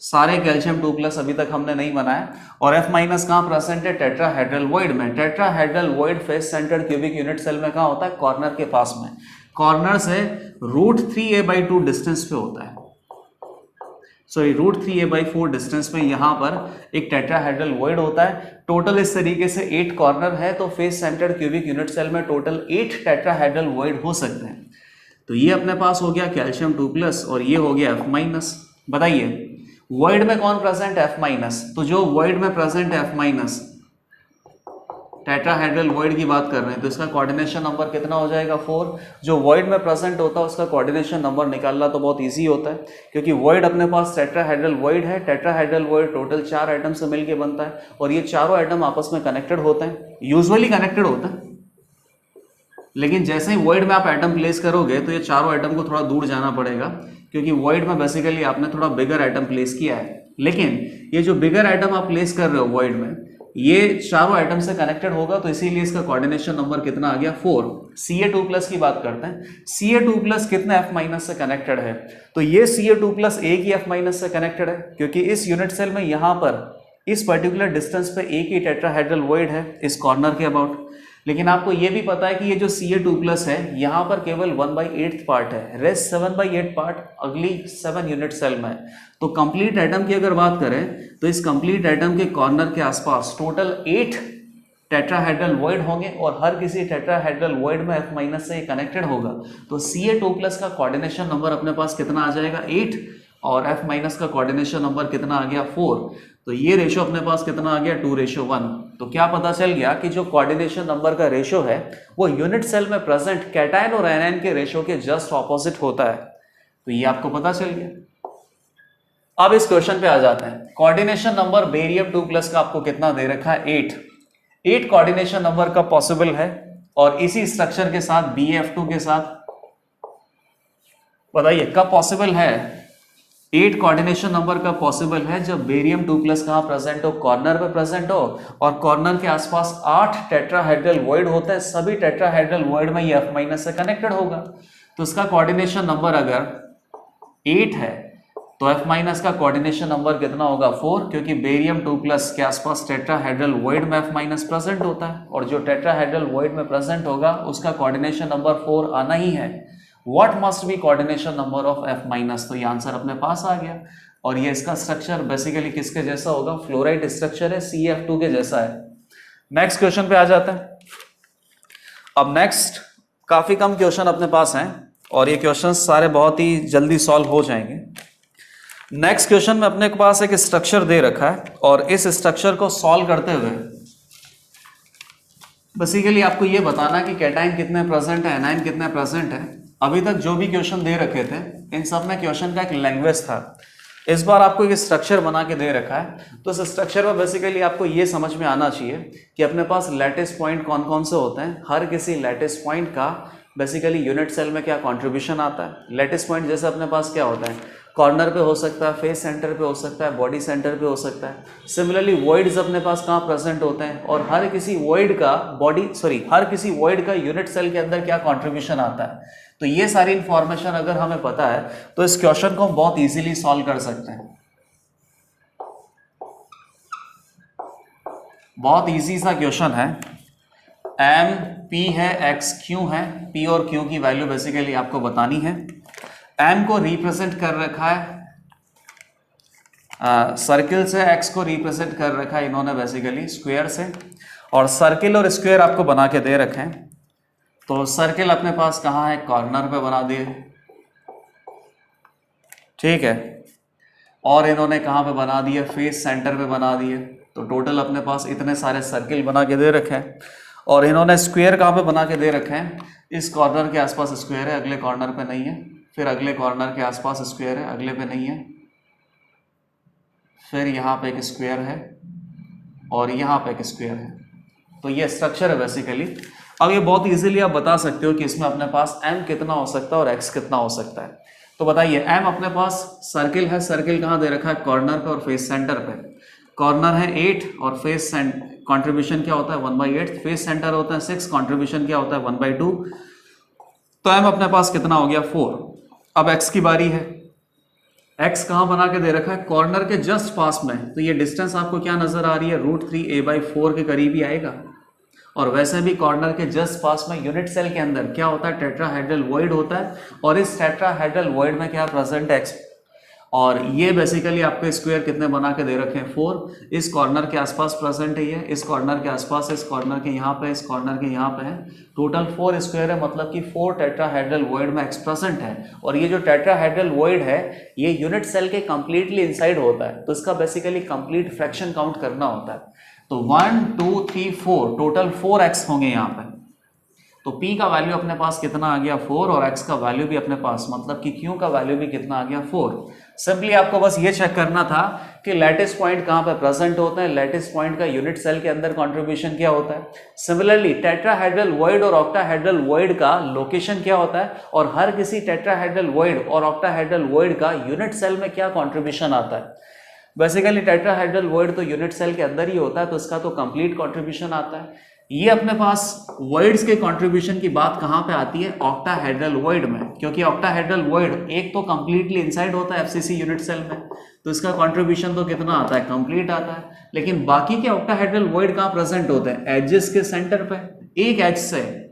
Speaker 1: सारे कैल्शियम 2 प्लस अभी तक हमने नहीं बनाया। और F माइनस कहाँ प्रेजेंट है, टेट्राहेड्रल वॉइड में। Tetrahedral void face centred cubic unit cell में कहाँ होता है, कॉर्नर के पास में। कॉर्नर से √3a/2 डिस्टेंस पे होता है, सॉरी √3a/4 डिस्टेंस पे यहाँ पर एक टेट्राहेड्रल वॉइड होता है। टोटल इस तरीके से 8 कॉर्नर है, तो face centred cubic unit cell में टोटल 8 टेट्राहेड्रल वॉइड हो सकते हैं। तो ये अपने पास हो गया कैल्शियम 2 प्लस और ये हो गया F माइनस। बताइए वॉइड में कौन प्रेजेंट है, F माइनस। तो जो वॉइड में प्रेजेंट है F माइनस, टेट्राहेड्रल वॉइड की बात कर रहे हैं, तो इसका कोऑर्डिनेशन नंबर कितना हो जाएगा 4। जो वॉइड में प्रेजेंट होता है उसका कोऑर्डिनेशन नंबर निकालना तो बहुत इजी होता है, क्योंकि वॉइड अपने पास टेट्राहेड्रल वॉइड है। टेट्राहेड्रल वॉइड टोटल 4 एटम से मिलके बनता है और ये चारों एटम आपस में कनेक्टेड होते हैं, यूजुअली कनेक्टेड होते हैं। लेकिन जैसे ही वॉइड में आप एटम प्लेस करोगे तो ये चारों एटम को थोड़ा दूर जाना पड़ेगा, क्योंकि वॉइड में बेसिकली आपने थोड़ा बिगर आइटम प्लेस किया है, लेकिन ये जो बिगर आइटम आप प्लेस कर रहे हो वॉइड में, ये चारों आइटम से कनेक्टेड होगा, तो इसीलिए इसका कोऑर्डिनेशन नंबर कितना आ गया 4। Ca2+ की बात करते हैं, Ca2+ कितने F- से कनेक्टेड है, तो ये Ca2+ एक ही F- से कनेक्टेड है, क्योंकि इस यूनिट सेल में यहां पर इस पर्टिकुलर डिस्टेंस पे एक ही टेट्राहेड्रल वॉइड है इस कॉर्नर के अबाउट। लेकिन आपको ये भी पता है कि ये जो Ca2+ है यहाँ पर केवल 1/8 पार्ट है, रेस्ट 7/8 पार्ट अगली 7 यूनिट सेल में है। तो कंप्लीट एटम की अगर बात करें तो इस कंप्लीट एटम के कॉर्नर के आसपास टोटल 8 टेट्राहेड्रल वॉइड होंगे और हर किसी टेट्राहेड्रल वॉइड में F- से कनेक्टेड होगा। तो Ca2+ का कोऑर्डिनेशन नंबर अपने पास कितना आ जाएगा 8 और F- का कोऑर्डिनेशन नंबर कितना आ गया 4। तो ये रेशो अपने पास कितना आ गया 2:1। तो क्या पता चल गया कि जो कोऑर्डिनेशन नंबर का रेशो है वो यूनिट सेल में प्रेजेंट कैटायन और एनायन के रेशो के जस्ट ऑपोजिट होता है। तो ये आपको पता चल गया। अब इस क्वेश्चन पे आ जाते हैं। कोऑर्डिनेशन नंबर बेरियम 2+ का आपको कितना दे रखा है 8 कोऑर्डिनेशन नंबर का पॉसिबल है, और इसी स्ट्रक्चर के साथ BF2 के साथ बताइए कब पॉसिबल है। 8 कोऑर्डिनेशन नंबर का पॉसिबल है जब बेरियम 2+ कहां प्रेजेंट हो, कॉर्नर पे प्रेजेंट हो, और कॉर्नर के आसपास 8 टेट्राहेड्रल वॉइड होते हैं, सभी टेट्राहेड्रल वॉइड में ये F- से कनेक्टेड होगा। तो इसका कोऑर्डिनेशन नंबर अगर 8 है तो F- का कोऑर्डिनेशन नंबर कितना होगा 4, क्योंकि बेरियम 2+ के आसपास टेट्राहेड्रल वॉइड में F- प्रेजेंट होता है, और जो टेट्राहेड्रल वॉइड में प्रेजेंट होगा उसका कोऑर्डिनेशन नंबर 4 आना ही है। What must be coordination number of F-? तो ये आंसर अपने पास आ गया। और ये इसका स्ट्रक्चर बेसिकली किसके जैसा होगा, फ्लोराइड स्ट्रक्चर है, CF2 के जैसा है। नेक्स्ट क्वेश्चन पे आ जाते हैं। अब नेक्स्ट काफी कम क्वेश्चन अपने पास हैं और ये क्वेश्चन सारे बहुत ही जल्दी सॉल्व हो जाएंगे। नेक्स्ट क्वेश्चन में अपने पास एक स्ट्रक्चर दे रखा है और इस स्ट्रक्चर को सॉल्व करते हुए बेसिकली आपको ये बताना कि कैटायन कितने प्रेजेंट है, एनायन कितने प्रेजेंट है। अभी तक जो भी क्वेश्चन दे रखे थे इन सब में क्वेश्चन का एक लैंग्वेज था। इस बार आपको एक स्ट्रक्चर बना के दे रखा है, तो इस स्ट्रक्चर में बेसिकली आपको ये समझ में आना चाहिए कि अपने पास लैटिस पॉइंट कौन कौन से होते हैं, हर किसी लैटिस पॉइंट का बेसिकली यूनिट सेल में क्या कॉन्ट्रीब्यूशन आता है। लैटिस पॉइंट जैसे अपने पास क्या होता है, कॉर्नर पे हो सकता है, फेस सेंटर पे हो सकता है, बॉडी सेंटर पे हो सकता है। सिमिलरली वॉइड्स अपने पास कहाँ प्रेजेंट होते हैं, और हर किसी वॉइड का हर किसी वॉइड का यूनिट सेल के अंदर क्या कॉन्ट्रीब्यूशन आता है। तो ये सारी इंफॉर्मेशन अगर हमें पता है तो इस क्वेश्चन को हम बहुत इजीली सॉल्व कर सकते हैं। बहुत इजी सा क्वेश्चन है। एम पी है, एक्स क्यू है, पी और क्यू की वैल्यू बेसिकली आपको बतानी है। एम को रिप्रेजेंट कर रखा है सर्किल से, एक्स को रिप्रेजेंट कर रखा है इन्होंने बेसिकली स्क्वायर से, और सर्किल और स्क्वायर आपको बना के दे रखे हैं। तो सर्किल अपने पास कहाँ है, कॉर्नर पे बना दिए, ठीक है, और इन्होंने कहाँ पे बना दिए, फेस सेंटर पे बना दिए। तो टोटल अपने पास इतने सारे सर्किल बना के दे रखे हैं, और इन्होंने स्क्वायर कहाँ पे बना के दे रखे हैं, इस कॉर्नर के आसपास स्क्वायर है, अगले कॉर्नर पे नहीं है, फिर अगले कॉर्नर के आसपास स्क्वायर है, अगले पे नहीं है, फिर यहाँ पे एक स्क्वायर है और यहाँ पे एक स्क्वायर है। तो ये स्ट्रक्चर है बेसिकली। अब ये बहुत इजीली आप बता सकते हो कि इसमें अपने पास m कितना हो सकता है और x कितना हो सकता है। तो बताइए, m अपने पास सर्किल है, सर्किल कहाँ दे रखा है, कॉर्नर पे और फेस सेंटर पे। कॉर्नर है 8 और फेस कंट्रीब्यूशन क्या होता है 1/8, फेस सेंटर होता है 6, कंट्रीब्यूशन क्या होता है 1/2। तो m अपने पास कितना हो गया 4। अब x की बारी है, x कहाँ बना के दे रखा है, कॉर्नर के जस्ट पास में। तो ये डिस्टेंस आपको क्या नजर आ रही है, √3a/4 के करीब ही आएगा। और वैसे भी कॉर्नर के जस्ट पास में यूनिट सेल के अंदर क्या होता है, टेट्राहेड्रल वॉइड होता है, और इस टेट्राहेड्रल वॉइड में क्या प्रेजेंट है, x। और ये बेसिकली आपके स्क्वायर कितने बना के दे रखे हैं 4। इस कॉर्नर के आसपास प्रेजेंट है ये, इस कॉर्नर के आसपास, इस कॉर्नर के यहाँ पे, इस कॉर्नर के यहाँ पे है। टोटल 4 स्क्वायर है, मतलब कि 4 टेट्राहेड्रल वॉइड में x प्रेजेंट है। और ये जो टेट्राहेड्रल वॉइड है ये यूनिट सेल के कंप्लीटली इनसाइड होता है, तो इसका बेसिकली कंप्लीट फ्रैक्शन काउंट करना होता है। तो 1 2 3 4 टोटल 4x होंगे यहाँ पे। तो P का वैल्यू अपने पास कितना आ गया 4 और X का वैल्यू भी अपने पास मतलब कि Q का वैल्यू भी कितना आ गया 4। सिंपली आपको बस ये चेक करना था कि लैटिस पॉइंट कहाँ पे प्रेजेंट होता है, लैटिस पॉइंट का यूनिट सेल के अंदर कंट्रीब्यूशन क्या होता है। सिमिलरली टेट्राहेड्रल वॉइड और ऑक्टाहेड्रल वॉइड का लोकेशन क्या होता है और हर किसी टेट्राहेड्रल वॉइड और ऑक्टाहेड्रल वॉइड का यूनिट सेल में क्या कंट्रीब्यूशन आता है। बेसिकली टेट्राहेड्रल वॉइड तो यूनिट सेल के अंदर ही होता है तो इसका तो कंप्लीट कंट्रीब्यूशन आता है। ये अपने पास वॉइड्स के कंट्रीब्यूशन की बात कहां पे आती है, ऑक्टाहेड्रल वॉइड में, क्योंकि ऑक्टाहेड्रल वॉइड एक तो कंप्लीटली इनसाइड होता है एफसीसी यूनिट सेल में, तो इसका कंट्रीब्यूशन तो कितना आता है, कंप्लीट आता है। लेकिन बाकी के ऑक्टाहेड्रल वॉइड कहां प्रेजेंट होते हैं, एजेस के सेंटर पे। एक एज से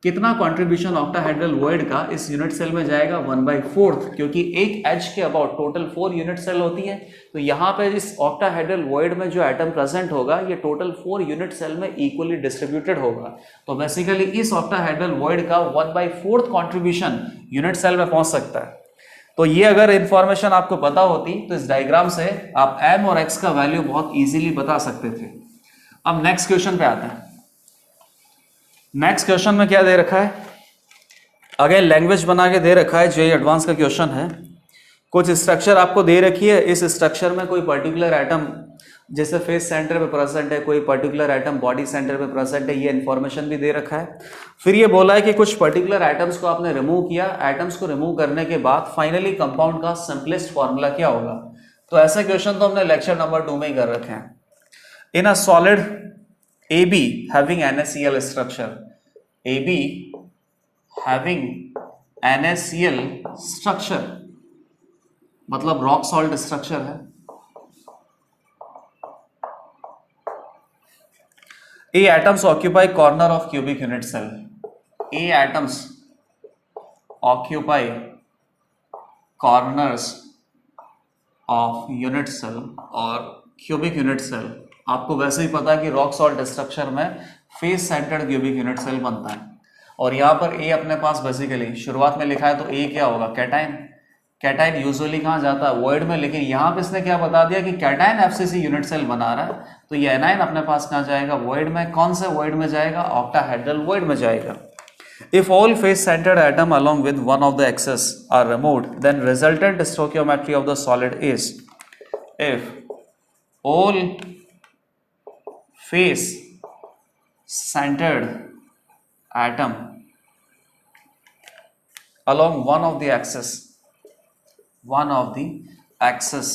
Speaker 1: कितना कंट्रीब्यूशन ऑक्टाहेड्रल वॉइड का इस यूनिट सेल में जाएगा, 1/4, क्योंकि एक एज के अबाउट टोटल 4 यूनिट सेल होती है। तो यहाँ पे इस ऑक्टाहेड्रल वॉइड में जो एटम प्रेजेंट होगा ये टोटल 4 यूनिट सेल में इक्वली डिस्ट्रीब्यूटेड होगा। तो बेसिकली इस ऑक्टाहेड्रल वॉइड का 1/4 कंट्रीब्यूशन यूनिट सेल में पहुंच सकता है। तो ये अगर इंफॉर्मेशन आपको पता होती तो इस डायग्राम से आप m और x का वैल्यू बहुत इजीली बता सकते थे। अब नेक्स्ट क्वेश्चन पे आते हैं। नेक्स्ट क्वेश्चन में क्या दे रखा है, अगेन लैंग्वेज बना के दे रखा है, जेईई एडवांस का क्वेश्चन है। कुछ स्ट्रक्चर आपको दे रखी है, इस स्ट्रक्चर में कोई पर्टिकुलर एटम जैसे फेस सेंटर पे प्रेजेंट है, कोई पर्टिकुलर एटम बॉडी सेंटर पे प्रेजेंट है, ये इन्फॉर्मेशन भी दे रखा है। फिर ये बोला है कि कुछ पर्टिकुलर एटम्स को आपने रिमूव किया, एटम्स को रिमूव करने के बाद फाइनली कंपाउंड का सिंपलेस्ट फॉर्मूला क्या होगा। तो ऐसा क्वेश्चन तो हमने लेक्चर नंबर 2 में ही कर रखे हैं। In a solid AB having NaCl structure, AB having NaCl structure मतलब रॉक सॉल्ट स्ट्रक्चर है। A atoms occupy corner of cubic unit cell. A atoms occupy corners of unit cell और cubic unit cell। आपको वैसे ही पता है कि rock salt structure में face centred cubic unit cell बनता है। और यहाँ पर A अपने पास बेसिकली शुरुआत में लिखा है तो A क्या होगा, कैटाइन। कैटाइन यूजुअली कहाँ जाता है, वॉइड में, लेकिन यहाँ पे इसने क्या बता दिया कि कैटाइन एफसीसी यूनिट सेल बना रहा है, तो ये एनाइन अपने पास कहाँ जाएगा, वॉइड में। कौन से वॉइड में जाएगा, ऑक्टाहेड्रल वॉइड में जाएगा। If all face-centered atom along with one of the axes are removed, then resultant stoichiometry of the solid is, if all face-centered atom along one of the axis,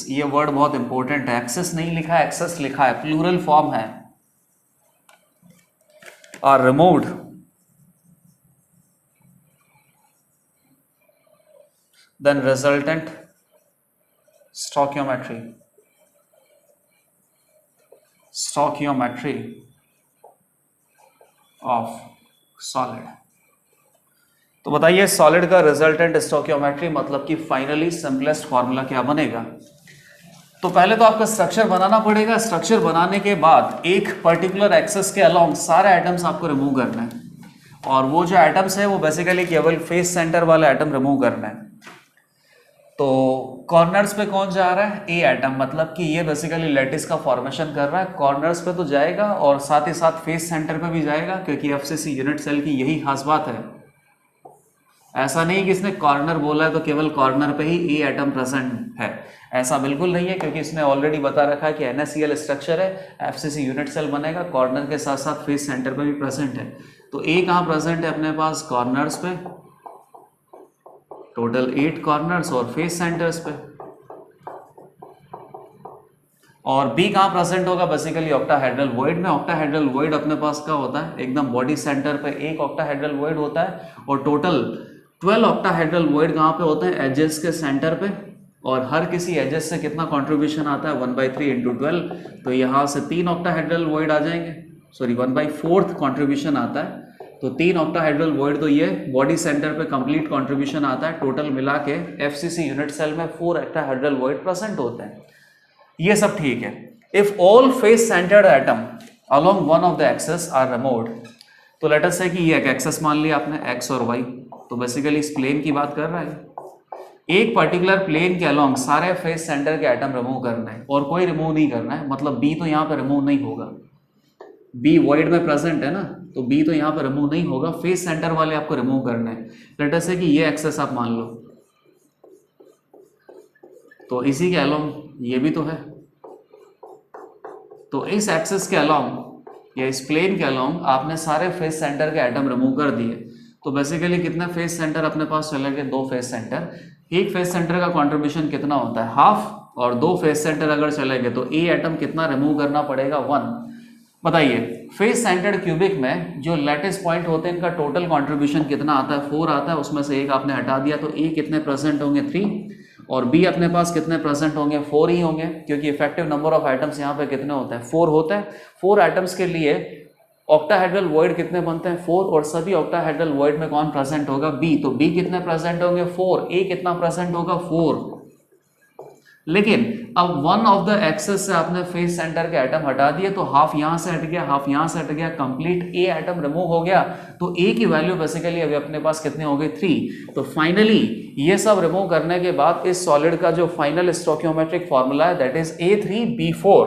Speaker 1: ये word बहुत important है, access नहीं लिखा है, access लिखा है, plural form है, are removed, then resultant stoichiometry of solid। तो बताइए सॉलिड का रिजल्टेंट स्टोइकियोमेट्री मतलब कि फाइनली सिंपलेस्ट फॉर्मूला क्या बनेगा। तो पहले तो आपका स्ट्रक्चर बनाना पड़ेगा। स्ट्रक्चर बनाने के बाद एक पर्टिकुलर एक्सेस के अलोंग सारे एटम्स आपको रिमूव करना है, और वो जो एटम्स है वो बेसिकली केवल फेस सेंटर वाला एटम रिमूव करना है। तो कॉर्नर्स पे कौन जा रहा है, ए एटम, मतलब कि ये बेसिकली लैटिस का फॉर्मेशन कर रहा है, कॉर्नर्स पे तो जाएगा और साथ ही साथ फेस सेंटर पे भी जाएगा, क्योंकि एफसीसी यूनिट सेल की यही खास बात है। ऐसा नहीं कि इसने कॉर्नर बोला है तो केवल कॉर्नर पे ही ए एटम प्रेजेंट है, ऐसा बिल्कुल नहीं है, क्योंकि इसने ऑलरेडी बता रखा है कि NaCl स्ट्रक्चर है, एफसीसी यूनिट सेल बनेगा, कॉर्नर के साथ साथ फेस सेंटर पे भी प्रेजेंट है। तो ए कहाँ प्रेजेंट है अपने पास, कॉर्नर्स पे, टोटल 8 कॉर्नर्स और फेस सेंटर्स पे। और बी कहाँ प्रेजेंट होगा, बेसिकली ऑक्टाहेड्रल वॉइड में। ऑक्टाहेड्रल वॉइड अपने पास क्या होता है, एकदम बॉडी सेंटर पे एक ऑक्टाहेड्रल वॉइड होता है, और टोटल 12 ऑक्टाहेड्रल वॉइड कहाँ पे होते हैं, एजेस के सेंटर पे। और हर किसी एजेस से कितना कंट्रीब्यूशन आता है, 1/3 × 12, तो यहाँ से 3 ऑक्टाहेड्रल वॉइड आ जाएंगे, सॉरी 1/4 कंट्रीब्यूशन आता है। तो 3 ऑक्टाहेड्रल वॉइड तो ये बॉडी सेंटर पे कंप्लीट कंट्रीब्यूशन आता है। टोटल मिला के एफसीसी यूनिट सेल में 4 ऑक्टाहेड्रल वॉइड प्रेजेंट होते हैं। ये सब ठीक है। If all face centred atom along one of the axes are removed, तो लेट अस से कि ये एक एक्सेस मान लिया आपने, एक्स और वाई, तो बेसिकली इस प्लेन की बात कर रहा है। एक पर्टिकुलर प्लेन के अलोंग सारे फेस सेंटर के एटम रिमूव करना है और कोई रिमूव नहीं करना है, मतलब बी तो यहाँ पे रिमूव नहीं होगा। बी वॉइड में प्रेजेंट है ना, तो बी तो यहाँ पे रिमूव नहीं होगा, फेस सेंटर वाले आपको रिमूव करने हैं। लेट अस से कि ये एक्सेस आप मान लो, तो इसी के अलोंग ये भी तो है, तो इस एक्सेस के अलोंग या इस प्लेन के अलोंग आपने सारे फेस सेंटर के एटम रिमूव कर दिए। तो बेसिकली कितने फेस सेंटर अपने पास चले गए? 2 फेस सेंटर। एक फेस सेंटर का कॉन्ट्रीब्यूशन कितना होता है? हाफ, और 2 फेस सेंटर अगर चले गए तो ए एटम कितना रिमूव करना पड़ेगा? 1। बताइए फेस सेंटर्ड क्यूबिक में जो लैटिस पॉइंट होते हैं इनका टोटल कंट्रीब्यूशन कितना आता है? 4 आता है, उसमें से एक आपने हटा दिया, तो ए कितने प्रेजेंट होंगे? 3, और बी अपने पास कितने प्रेजेंट होंगे? 4 ही होंगे, क्योंकि इफेक्टिव नंबर ऑफ एटम्स यहाँ पे कितने होते हैं? 4 होता है। 4 एटम्स के लिए ऑक्टाहेड्रल वॉइड कितने बनते हैं? 4, और सभी ऑक्टाहेड्रल वॉइड में कौन प्रेजेंट होगा? बी, तो बी कितने प्रेजेंट होंगे? 4। ए कितना प्रेजेंट होगा? 4। लेकिन अब वन ऑफ द एक्सेस से आपने फेस सेंटर के एटम हटा दिए, तो हाफ यहां से हट गया, हाफ यहां से हट गया, कंप्लीट ए एटम रिमूव हो गया। तो ए की वैल्यू बेसिकली अभी अपने पास कितने हो गए? 3। तो फाइनली ये सब रिमूव करने के बाद इस सॉलिड का जो फाइनल स्टोइकियोमेट्रिक फॉर्मूला है दैट इज A3B4।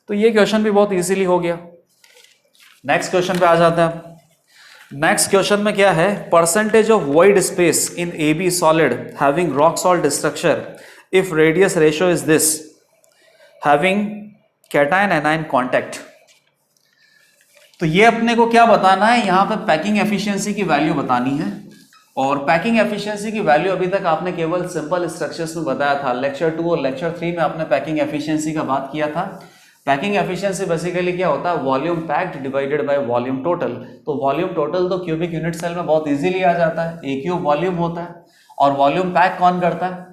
Speaker 1: तो ये क्वेश्चन भी बहुत इजीली हो गया। नेक्स्ट क्वेश्चन पे आ जाते हैं। नेक्स्ट क्वेश्चन में क्या है? Percentage of void space in AB solid having rock salt structure if radius ratio is this, having cation anion contact। तो ये अपने को क्या बताना है? यहाँ पे पैकिंग एफिशिएंसी की वैल्यू बतानी है, और पैकिंग एफिशिएंसी की वैल्यू अभी तक आपने केवल सिंपल स्ट्रक्चर्स में बताया था। लेक्चर 2 और लेक्चर 3 में आपने पैकिंग एफिशिएंसी का बात किया था। पैकिंग एफिशिएंसी बेसिकली क्या होता है? Volume packed divided by volume total. तो वॉल्यूम टोटल तो क्यूबिक यूनिट सेल में बहुत इजीली आ जाता है, ए क्यूब वॉल्यूम होता है, और वॉल्यूम पैक कौन करता है?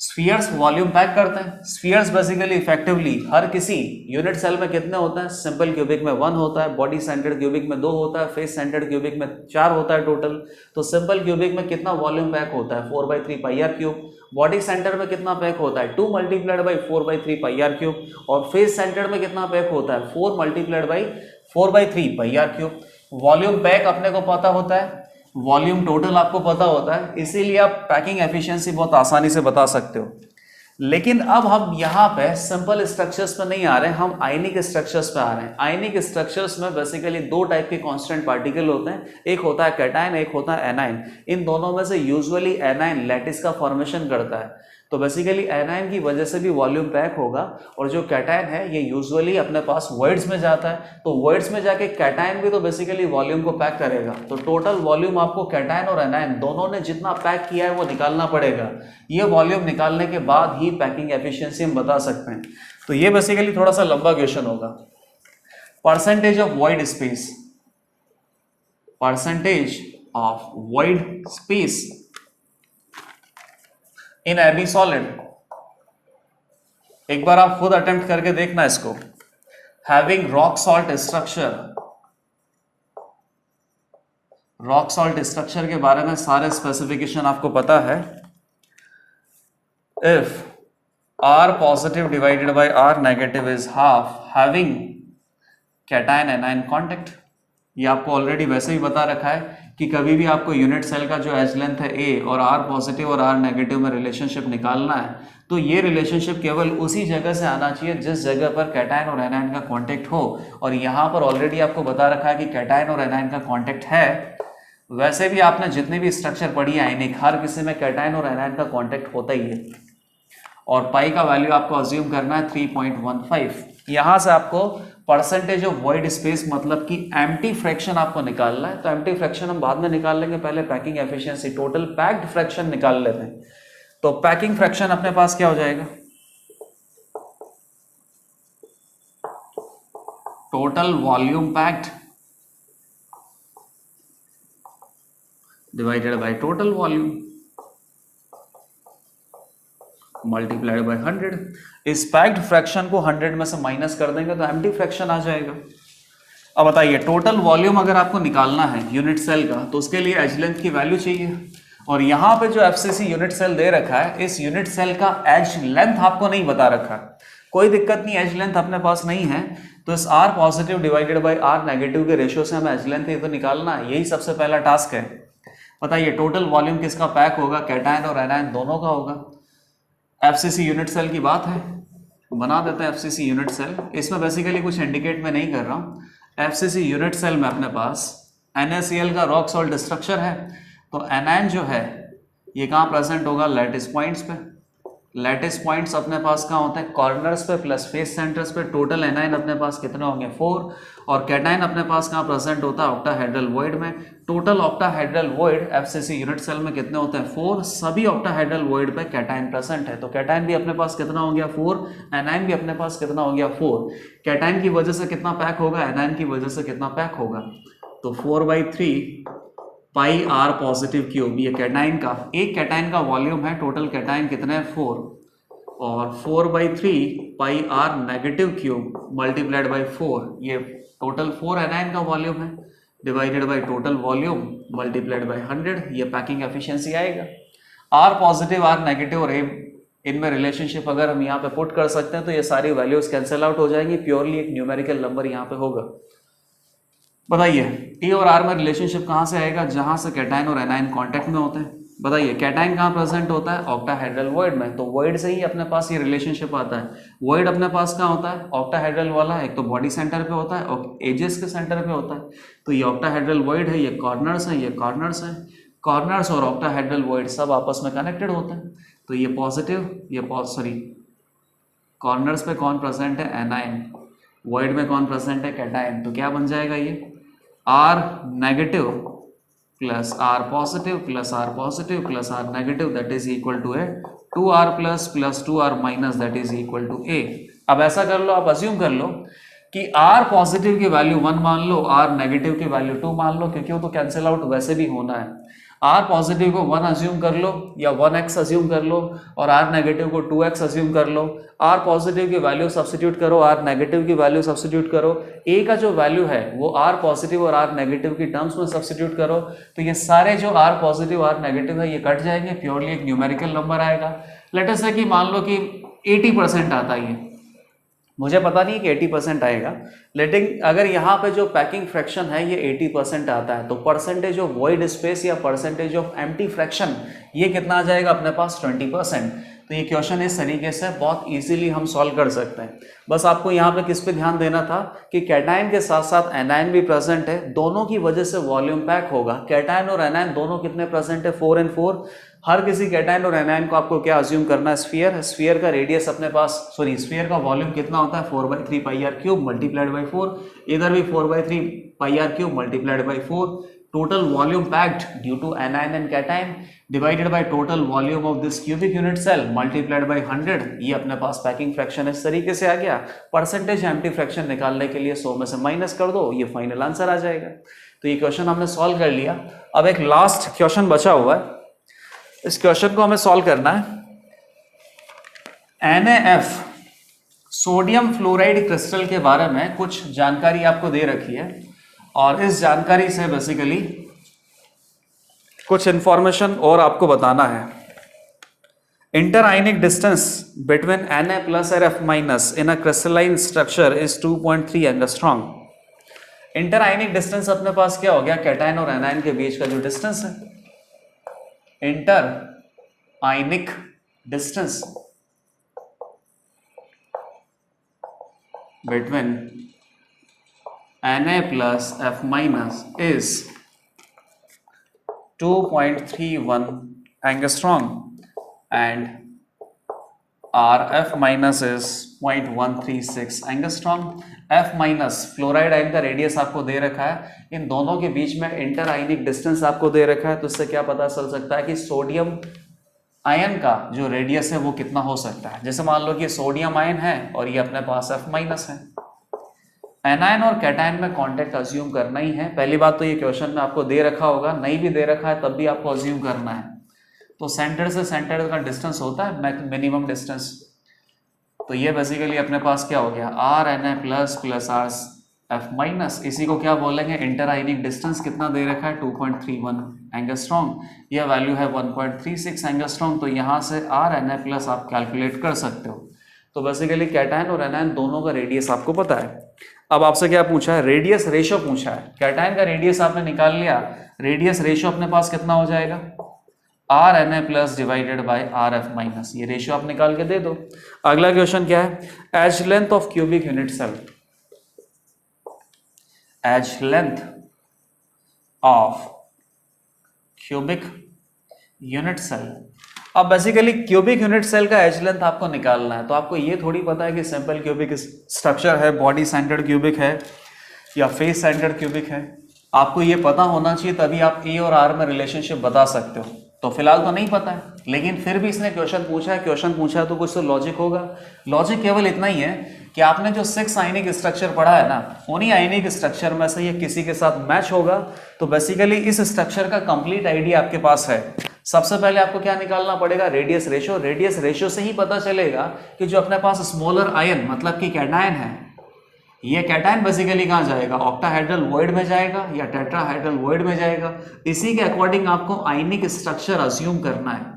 Speaker 1: स्फीयर्स वॉल्यूम पैक करते हैं। स्फीयर्स बेसिकली इफेक्टिवली हर किसी यूनिट सेल में कितने होते हैं? सिंपल क्यूबिक में 1 होता है, बॉडी सेंटर्ड क्यूबिक में 2 होता है, फेस सेंटर्ड क्यूबिक में 4 होता है टोटल। तो सिंपल क्यूबिक में कितना वॉल्यूम पैक होता है? 4/3 pi r cube. Body centre में कितना पैक होता है? 2 × 4/3 पाई आर क्यूब। और फेस सेंटर में कितना पैक होता है? 4 × 4/3 pi r cube. Volume pack अपने को पता होता है, वॉल्यूम टोटल आपको पता होता है, इसीलिए आप पैकिंग एफिशिएंसी बहुत आसानी से बता सकते हो। लेकिन अब हम यहाँ पे सिंपल स्ट्रक्चर्स पे नहीं आ रहे हैं, हम आयनिक स्ट्रक्चर्स पे आ रहे हैं। आयनिक स्ट्रक्चर्स में बेसिकली 2 टाइप के कांस्टेंट पार्टिकल होते हैं, एक होता है कैटायन, एक होता है एनायन। इन दोनों में से यूजुअली एनायन लैटिस का फॉर्मेशन करता है, तो बेसिकली एनायन की वजह से भी वॉल्यूम पैक होगा। और जो कैटायन है ये यूजुअली अपने पास वॉइड्स में जाता है, तो वॉइड्स में जाके कैटायन भी तो बेसिकली वॉल्यूम को पैक करेगा। तो टोटल वॉल्यूम आपको कैटायन और एनायन दोनों ने जितना पैक किया है वो निकालना पड़ेगा। ये वॉल्यूम निकालने के बाद ही पैकिंग एफिशिएंसी हम बता सकते हैं। तो ये बेसिकली थोड़ा सा लंबा क्वेश्चन होगा। Percentage of void space, percentage of void space in AB solid. एक बार आप खुद अटेम्प्ट करके देखना इसको। Having rock salt structure, rock salt structure के बारे में सारे स्पेसिफिकेशन आपको पता है। If R positive divided by R negative is half, having cation anion contact. ये आपको ऑलरेडी वैसे ही बता रखा है कि कभी भी आपको यूनिट सेल का जो एज लेंथ है A और R पॉजिटिव और R नेगेटिव में रिलेशनशिप निकालना है, तो ये रिलेशनशिप केवल उसी जगह से आना चाहिए जिस जगह पर कैटायन और एनायन का कांटेक्ट हो। और यहाँ पर ऑलरेडी आपको बता रखा है कि कैटायन और एनायन का कांटेक्ट है। वैसे भी आपने जितनी भी स्ट्रक्चर पढ़ी है आयनिक, हर किसी में कैटायन और एनायन का कांटेक्ट होता ही है। और पाई का वैल्यू आपको अज्यूम करना है 3.15। यहाँ से आपको परसेंटेज ऑफ वॉइड स्पेस मतलब कि एम्प्टी फ्रैक्शन आपको निकालना है। तो एम्प्टी फ्रैक्शन हम बाद में निकाल लेंगे, पहले packing efficiency, total packed fraction निकाल लेते हैं। तो पैकिंग फ्रैक्शन अपने पास क्या हो जाएगा? Total volume packed divided by total volume multiplied by 100। इस पैक्ड फ्रैक्शन को 100 में से माइनस कर देंगे तो एम्प्टी फ्रैक्शन आ जाएगा। अब बताइए टोटल वॉल्यूम अगर आपको निकालना है यूनिट सेल का, तो उसके लिए एज लेंथ की वैल्यू चाहिए। और यहाँ पे जो FCC यूनिट सेल दे रखा है, इस यूनिट सेल का एज लेंथ आपको नहीं बता रखा। कोई दिक्कत नहीं, एज लेंथ अपने पास नहीं है, तो इस R positive divided by R negative के रेशियो से हमें एज लेंथ ही तो निकालना है। यही सबसे पहला टास्क है। बताइए टोटल वॉल्यूम किसका पैक होगा? कैटायन और एनायन दोनों का होगा। FCC यूनिट सेल की बात है, बना देते हैं FCC यूनिट सेल। इसमें बेसिकली कुछ इंडिकेट मैं नहीं कर रहा हूँ। FCC यूनिट सेल में अपने पास NaCl का रॉक सॉल्ट स्ट्रक्चर है, तो anion जो है ये कहाँ प्रेजेंट होगा, लैटिस पॉइंट्स पे। लैटिस पॉइंट्स अपने पास कहाँ होते हैं, कॉर्नर्स पे प्लस फेस सेंटर्स पे। टोटल एनाइन अपने पास कितने होंगे, 4। और कैटाइन अपने पास कहाँ प्रेजेंट होता है, ऑक्टाहेड्रल वॉइड में। Total octahedral void FCC unit cell में कितने होते हैं, 4। सभी ऑक्टाहेड्रल वॉइड पे कैटाइन प्रेजेंट है, तो कैटाइन भी अपने पास कितना हो गया, 4। एनाइन भी अपने पास कितना हो गया, 4। कैटाइन की वजह से कितना पैक होगा, एनाइन की वजह से कितना पैक होगा, तो 4/3 पाई आर पॉजिटिव क्यूब। ये कैटाइन का, एक कैटाइन का वॉल्यूम है, टोटल कैटाइन कितने हैं, 4। और 4/3 pi r negative cube multiplied by 4, ये टोटल 4 एनाइन का वॉल्यूम है, divided by total volume multiplied by 100, ये पैकिंग एफिशिएंसी आएगा। आर पॉजिटिव आर नेगेटिव और इनमें रिलेशनशिप अगर हम यहाँ पे पुट कर सकते हैं तो ये सारी वैल्यूज कैंसिल आउट हो जाएंगी, प्योरली एक न्यूमेरिकल नंबर यहाँ पे होगा। बताइए ए और आर में रिलेशनशिप कहाँ से आएगा, जहाँ से कैटाइन और एनाइन कांटेक्ट में होते हैं। बताइए कैटाइन कहाँ प्रेजेंट होता है, ऑक्टाहेड्रल वॉइड में, तो वॉइड से ही अपने पास ये रिलेशनशिप आता है। वॉइड अपने पास कहाँ होता है, ऑक्टाहेड्रल वाला, एक तो बॉडी सेंटर पे होता है और एजेस के सेंटर पे होता है, तो ये ऑक्टाहेड्रल वॉइड है, ये कॉर्नर्स है, ये कॉर्नर्स है। कॉर्नर्स और ऑक्टाहेड्रल वॉइड सब आपस में कनेक्टेड होते हैं, तो ये पॉजिटिव, ये कॉर्नर्स पे कौन प्रेजेंट है, एनाइन, वॉइड में कौन प्रेजेंट है, कैटाइन, तो क्या बन जाएगा ये r negative plus r positive plus r positive plus r negative that is equal to a 2r plus 2r minus that is equal to a. अब ऐसा कर लो, आप अज्यूम कर लो कि r पॉजिटिव की वैल्यू 1 मान लो, r नेगेटिव की value 2 मान लो, क्योंकि वो तो कैंसिल आउट वैसे भी होना है। r पॉजिटिव को 1 अज्यूम कर लो या 1x अज्यूम कर लो और r नेगेटिव को 2x अज्यूम कर लो। r पॉजिटिव की वैल्यू सब्स्टिट्यूट करो, r नेगेटिव की वैल्यू सब्स्टिट्यूट करो, a का जो वैल्यू है वो r पॉजिटिव और r नेगेटिव की टर्म्स में सब्स्टिट्यूट करो, तो ये सारे जो r पॉजिटिव r नेगेटिव है ये कट जाएंगे, प्योरली एक न्यूमेरिकल नंबर आएगा। लेट अस से कि मान लो कि 80% आता है, मुझे पता नहीं कि 80% आएगा, लेकिन अगर यहाँ पे जो पैकिंग फ्रैक्शन है ये 80% आता है, तो परसेंटेज ऑफ वॉइड स्पेस या परसेंटेज ऑफ एम्प्टी फ्रैक्शन ये कितना आ जाएगा अपने पास, 20%। तो ये क्वेश्चन इस तरीके से बहुत इजीली हम सॉल्व कर सकते हैं। बस आपको यहाँ पे किस पे ध्यान देना था कि कैटाइन के साथ साथ एनाइन भी प्रेजेंट है, दोनों की वजह से वॉल्यूम पैक होगा। कैटाइन और एनाइन दोनों कितने प्रेजेंट है, 4 और 4। हर किसी कैटाइन और एनाइन को आपको क्या अज्यूम करना है, स्फीयर। स्फीयर का रेडियस अपने पास, स्फीयर का वॉल्यूम कितना होता है, 4/3 pi r cube multiplied by 4। इधर भी 4/3 pi r cube multiplied by 4। Total volume packed due to anion and cation divided by total volume of this cubic unit cell multiplied by 100। ये अपने पास packing fraction इस तरीके से आ गया। Percentage empty fraction निकालने के लिए 100 में से माइनस कर दो, ये फाइनल आंसर आ जाएगा। तो ये क्वेश्चन हमने सॉल्व कर लिया। अब एक लास्ट क्वेश्चन बचा हुआ है, इस क्वेश्चन को हमें सॉल्व करना है। NaF सोडियम फ्लोराइड क्रिस्टल के बारे में कुछ जानकारी आपको दे रखी है और इस जानकारी से बेसिकली कुछ इंफॉर्मेशन और आपको बताना है। Interionic distance between Na plus और F minus in a crystalline structure is 2.3 angstrom. Interionic distance अपने पास क्या हो गया, कैटाइन और एनाइन के बीच का जो डिस्टेंस है, interionic distance between Na plus F minus is 2.31 angstrom and Rf minus is 0.136 angstrom। F minus fluoride ion का रेडियस आपको दे रखा है, इन दोनों के बीच में इंटर आयनिक डिस्टेंस आपको दे रखा है, तो इससे क्या पता चल सकता है कि सोडियम आयन का जो रेडियस है वो कितना हो सकता है। जैसे मान लो कि सोडियम आयन है और ये अपने पास F माइनस है। एनायन और कैटायन में कांटेक्ट अज्यूम करना ही है। पहली बात तो ये क्वेश्चन में आपको दे रखा होगा, नहीं भी दे रखा है तब भी आपको अज्यूम करना है। तो सेंटर से सेंटर का डिस्टेंस होता है मिनिमम डिस्टेंस, तो ये बेसिकली अपने पास क्या हो गया, RNA plus R F minus, इसी को क्या बोलेंगे, इंटर आयनिक डिस्टेंस कितना दे रखा है 2.31 एंगस्ट्रॉम, यह वैल्यू है 1.36 एंगस्ट्रॉम। तो यहाँ से RNA प्लस आप कैलकुलेट कर सकते हो। तो बेसिकली कैटायन और एनायन दोनों का रेडियस आपको पता है। अब आपसे क्या पूछा है, रेडियस रेशो पूछा है। कैटायन का रेडियस आपने निकाल लिया, रेडियस रेशो अपने पास कितना हो जाएगा, R N A plus divided by R F minus, ये रेशियो आप निकाल के दे दो। अगला क्वेश्चन क्या है, edge length of cubic unit cell, edge length of cubic unit cell. अब बेसिकली क्यूबिक यूनिट सेल का एज लेंथ आपको निकालना है, तो आपको ये थोड़ी पता है कि सिंपल क्यूबिक स्ट्रक्चर है, बॉडी सेंटर्ड क्यूबिक है या फेस सेंटर्ड क्यूबिक है। आपको ये पता होना चाहिए, तभी आप ए और आर में रिलेशनशिप बता सकते हो। तो फिलहाल तो नहीं पता है, लेकिन फिर भी इसने क्वेश्चन पूछा है तो कुछ तो लॉजिक होगा। लॉजिक केवल इतना ही है कि आपने जो 6 आयनिक स्ट्रक्चर पढ़ा है ना, उन्हीं आयनिक स्ट्रक्चर में से ये किसी के साथ मैच होगा। तो बेसिकली इस स्ट्रक्चर का कंप्लीट आइडिया आपके पास है। सबसे पहले आपको क्या निकालना पड़ेगा, रेडियस रेशियो। रेडियस रेशियो से ही पता चलेगा कि जो अपने पास स्मॉलर आयन मतलब कि कैटायन है, ये कैटायन बेसिकली कहाँ जाएगा, ऑक्टाहेड्रल वॉइड में जाएगा या टेट्राहेड्रल वॉइड में जाएगा। इसी के अकॉर्डिंग आपको आयनिक स्ट्रक्चर अज्यूम करना है।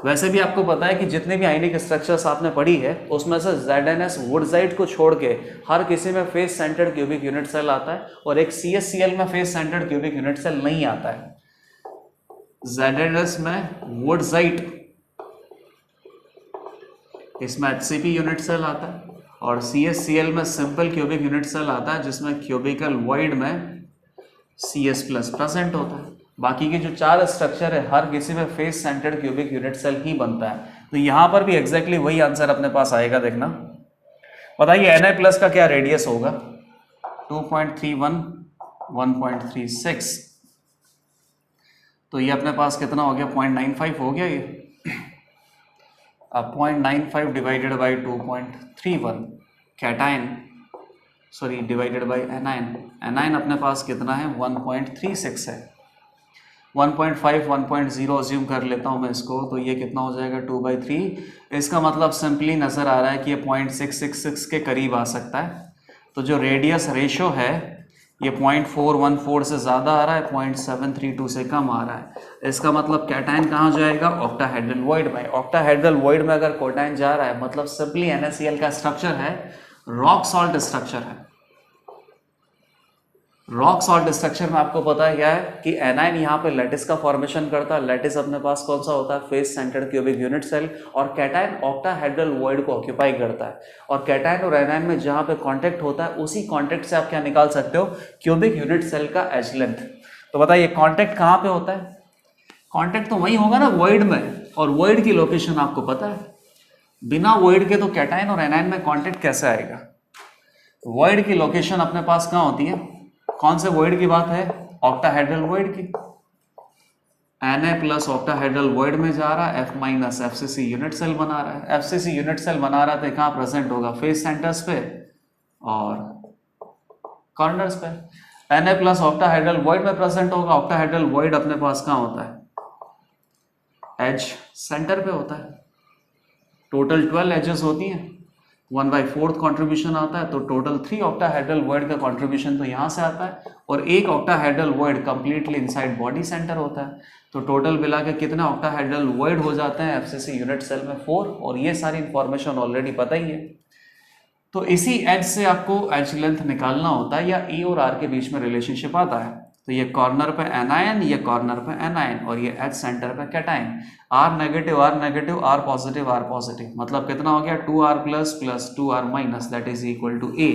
Speaker 1: वैसे भी आपको पता है कि जितने भी आयनिक स्ट्रक्चर्स आपने पढ़ी है, उसमें से ZnS वुडजाइट को छोड़ के हर किसी में face centred cubic unit cell आता है, और एक CSCl में face centred cubic unit cell नहीं आता है। ZnS में वुडजाइट, इसमें HCP यूनिट सेल आता है, और CSCl में सिंपल क्यूबिक यूनिट सेल आता है, जिसमें क्यूबिकल वॉइड में CS प्लस प्रेजेंट होता है। बाकी के जो 4 स्ट्रक्चर है, हर किसी में face centred cubic unit cell ही बनता है। तो यहाँ पर भी एग्जैक्टली वही आंसर अपने पास आएगा। देखना, बताइए Na प्लस का क्या रेडियस होगा, 2.31, 1.36, तो ये अपने पास कितना हो गया, 0.95 हो गया ये। अब 0.95 divided by 2.31 cation, sorry divided by anion, anion अपने पास कितना है, 1.36 है। 1.5 1.0 अज्यूम कर लेता हूँ मैं इसको, तो ये कितना हो जाएगा, 2/3। इसका मतलब सिंपली नज़र आ रहा है कि ये 0.666 के करीब आ सकता है। तो जो रेडियस रेशो है ये 0.414 से ज़्यादा आ रहा है, 0.732 से कम आ रहा है। इसका मतलब कैटायन कहाँ जाएगा, ऑक्टाहेड्रल वॉइड में। ऑक्टाहेड्रल वॉइड में अगर कैटायन जा रहा है, मतलब सिंपली NaCl का स्ट्रक्चर है, रॉक सॉल्ट स्ट्रक्चर है। रॉक सॉल्ट स्ट्रक्चर में आपको पता है क्या है कि एनायन यहाँ पे लैटिस का फॉर्मेशन करता है। लैटिस अपने पास कौन सा होता है, face centred cubic unit cell, और कैटायन ऑक्टाहेड्रल वॉइड को ऑक्यूपाई करता है। और कैटायन और एनायन में जहाँ पे कांटेक्ट होता है, उसी कांटेक्ट से आप क्या निकाल सकते हो, क्यूबिक यूनिट सेल का एज लेंथ। तो बताइए कांटेक्ट कहाँ पे होता है, कांटेक्ट तो वही होगा ना, वॉइड में, और वॉइड की लोकेशन आपको पता है। बिना वॉइड के तो कैटायन और एनायन में कांटेक्ट कैसे आएगा। वॉइड की लोकेशन अपने पास कहाँ होती है, कौन से वॉइड की बात है, ऑक्टाहेड्रल वॉइड की। Na प्लस ऑक्टाहेड्रल वॉइड में जा रहा है, F minus FCC unit cell बना रहा है। FCC यूनिट सेल बना रहा है, कहाँ प्रेजेंट होगा, फेस सेंटर्स पे और कॉर्नर्स पे। Na प्लस ऑक्टाहेड्रल वॉइड में प्रेजेंट होगा। ऑक्टाहेड्रल वॉइड अपने पास कहाँ होता है, एज सेंटर पे होता है। टोटल 12 एजेस होती हैं, 1/4 कॉन्ट्रीब्यूशन आता है, तो टोटल 3 ऑक्टाहेड्रल वॉइड का कॉन्ट्रीब्यूशन तो यहाँ से आता है, और एक octahedral void completely inside body centre होता है। तो टोटल मिला के कितने ऑक्टाहेड्रल वॉइड हो जाते हैं FCC यूनिट सेल में, 4। और ये सारी इंफॉर्मेशन ऑलरेडी पता ही है। तो इसी एज से आपको एज लेंथ निकालना होता है, या E और R के बीच में रिलेशनशिप आता है। तो ये कॉर्नर पे एनायन, ये कॉर्नर पे एनायन, और ये एच सेंटर पे cation. R negative R positive, मतलब कितना हो गया, 2R plus plus 2R minus, that is equal to A।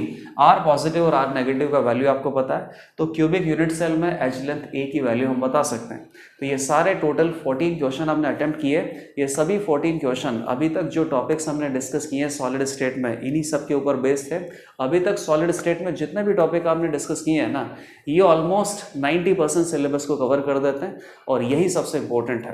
Speaker 1: R positive और R नेगेटिव का वैल्यू आपको पता है, तो क्यूबिक यूनिट सेल में एज लेंथ A की वैल्यू हम बता सकते हैं। तो ये सारे टोटल 14 क्वेश्चन हमने अटेम्प्ट किए। ये सभी 14 क्वेश्चन अभी तक जो टॉपिक्स हमने डिस्कस किए हैं सॉलिड स्टेट में, इन्हीं सब के ऊपर बेस्ड थे। अभी तक सॉलिड स्टेट में जितने भी टॉपिक आपने डिस्कस किए हैं ना, ये ऑलमोस्ट 90% सिलेबस को कवर कर देते हैं, और यही सबसे इम्पोर्टेंट है।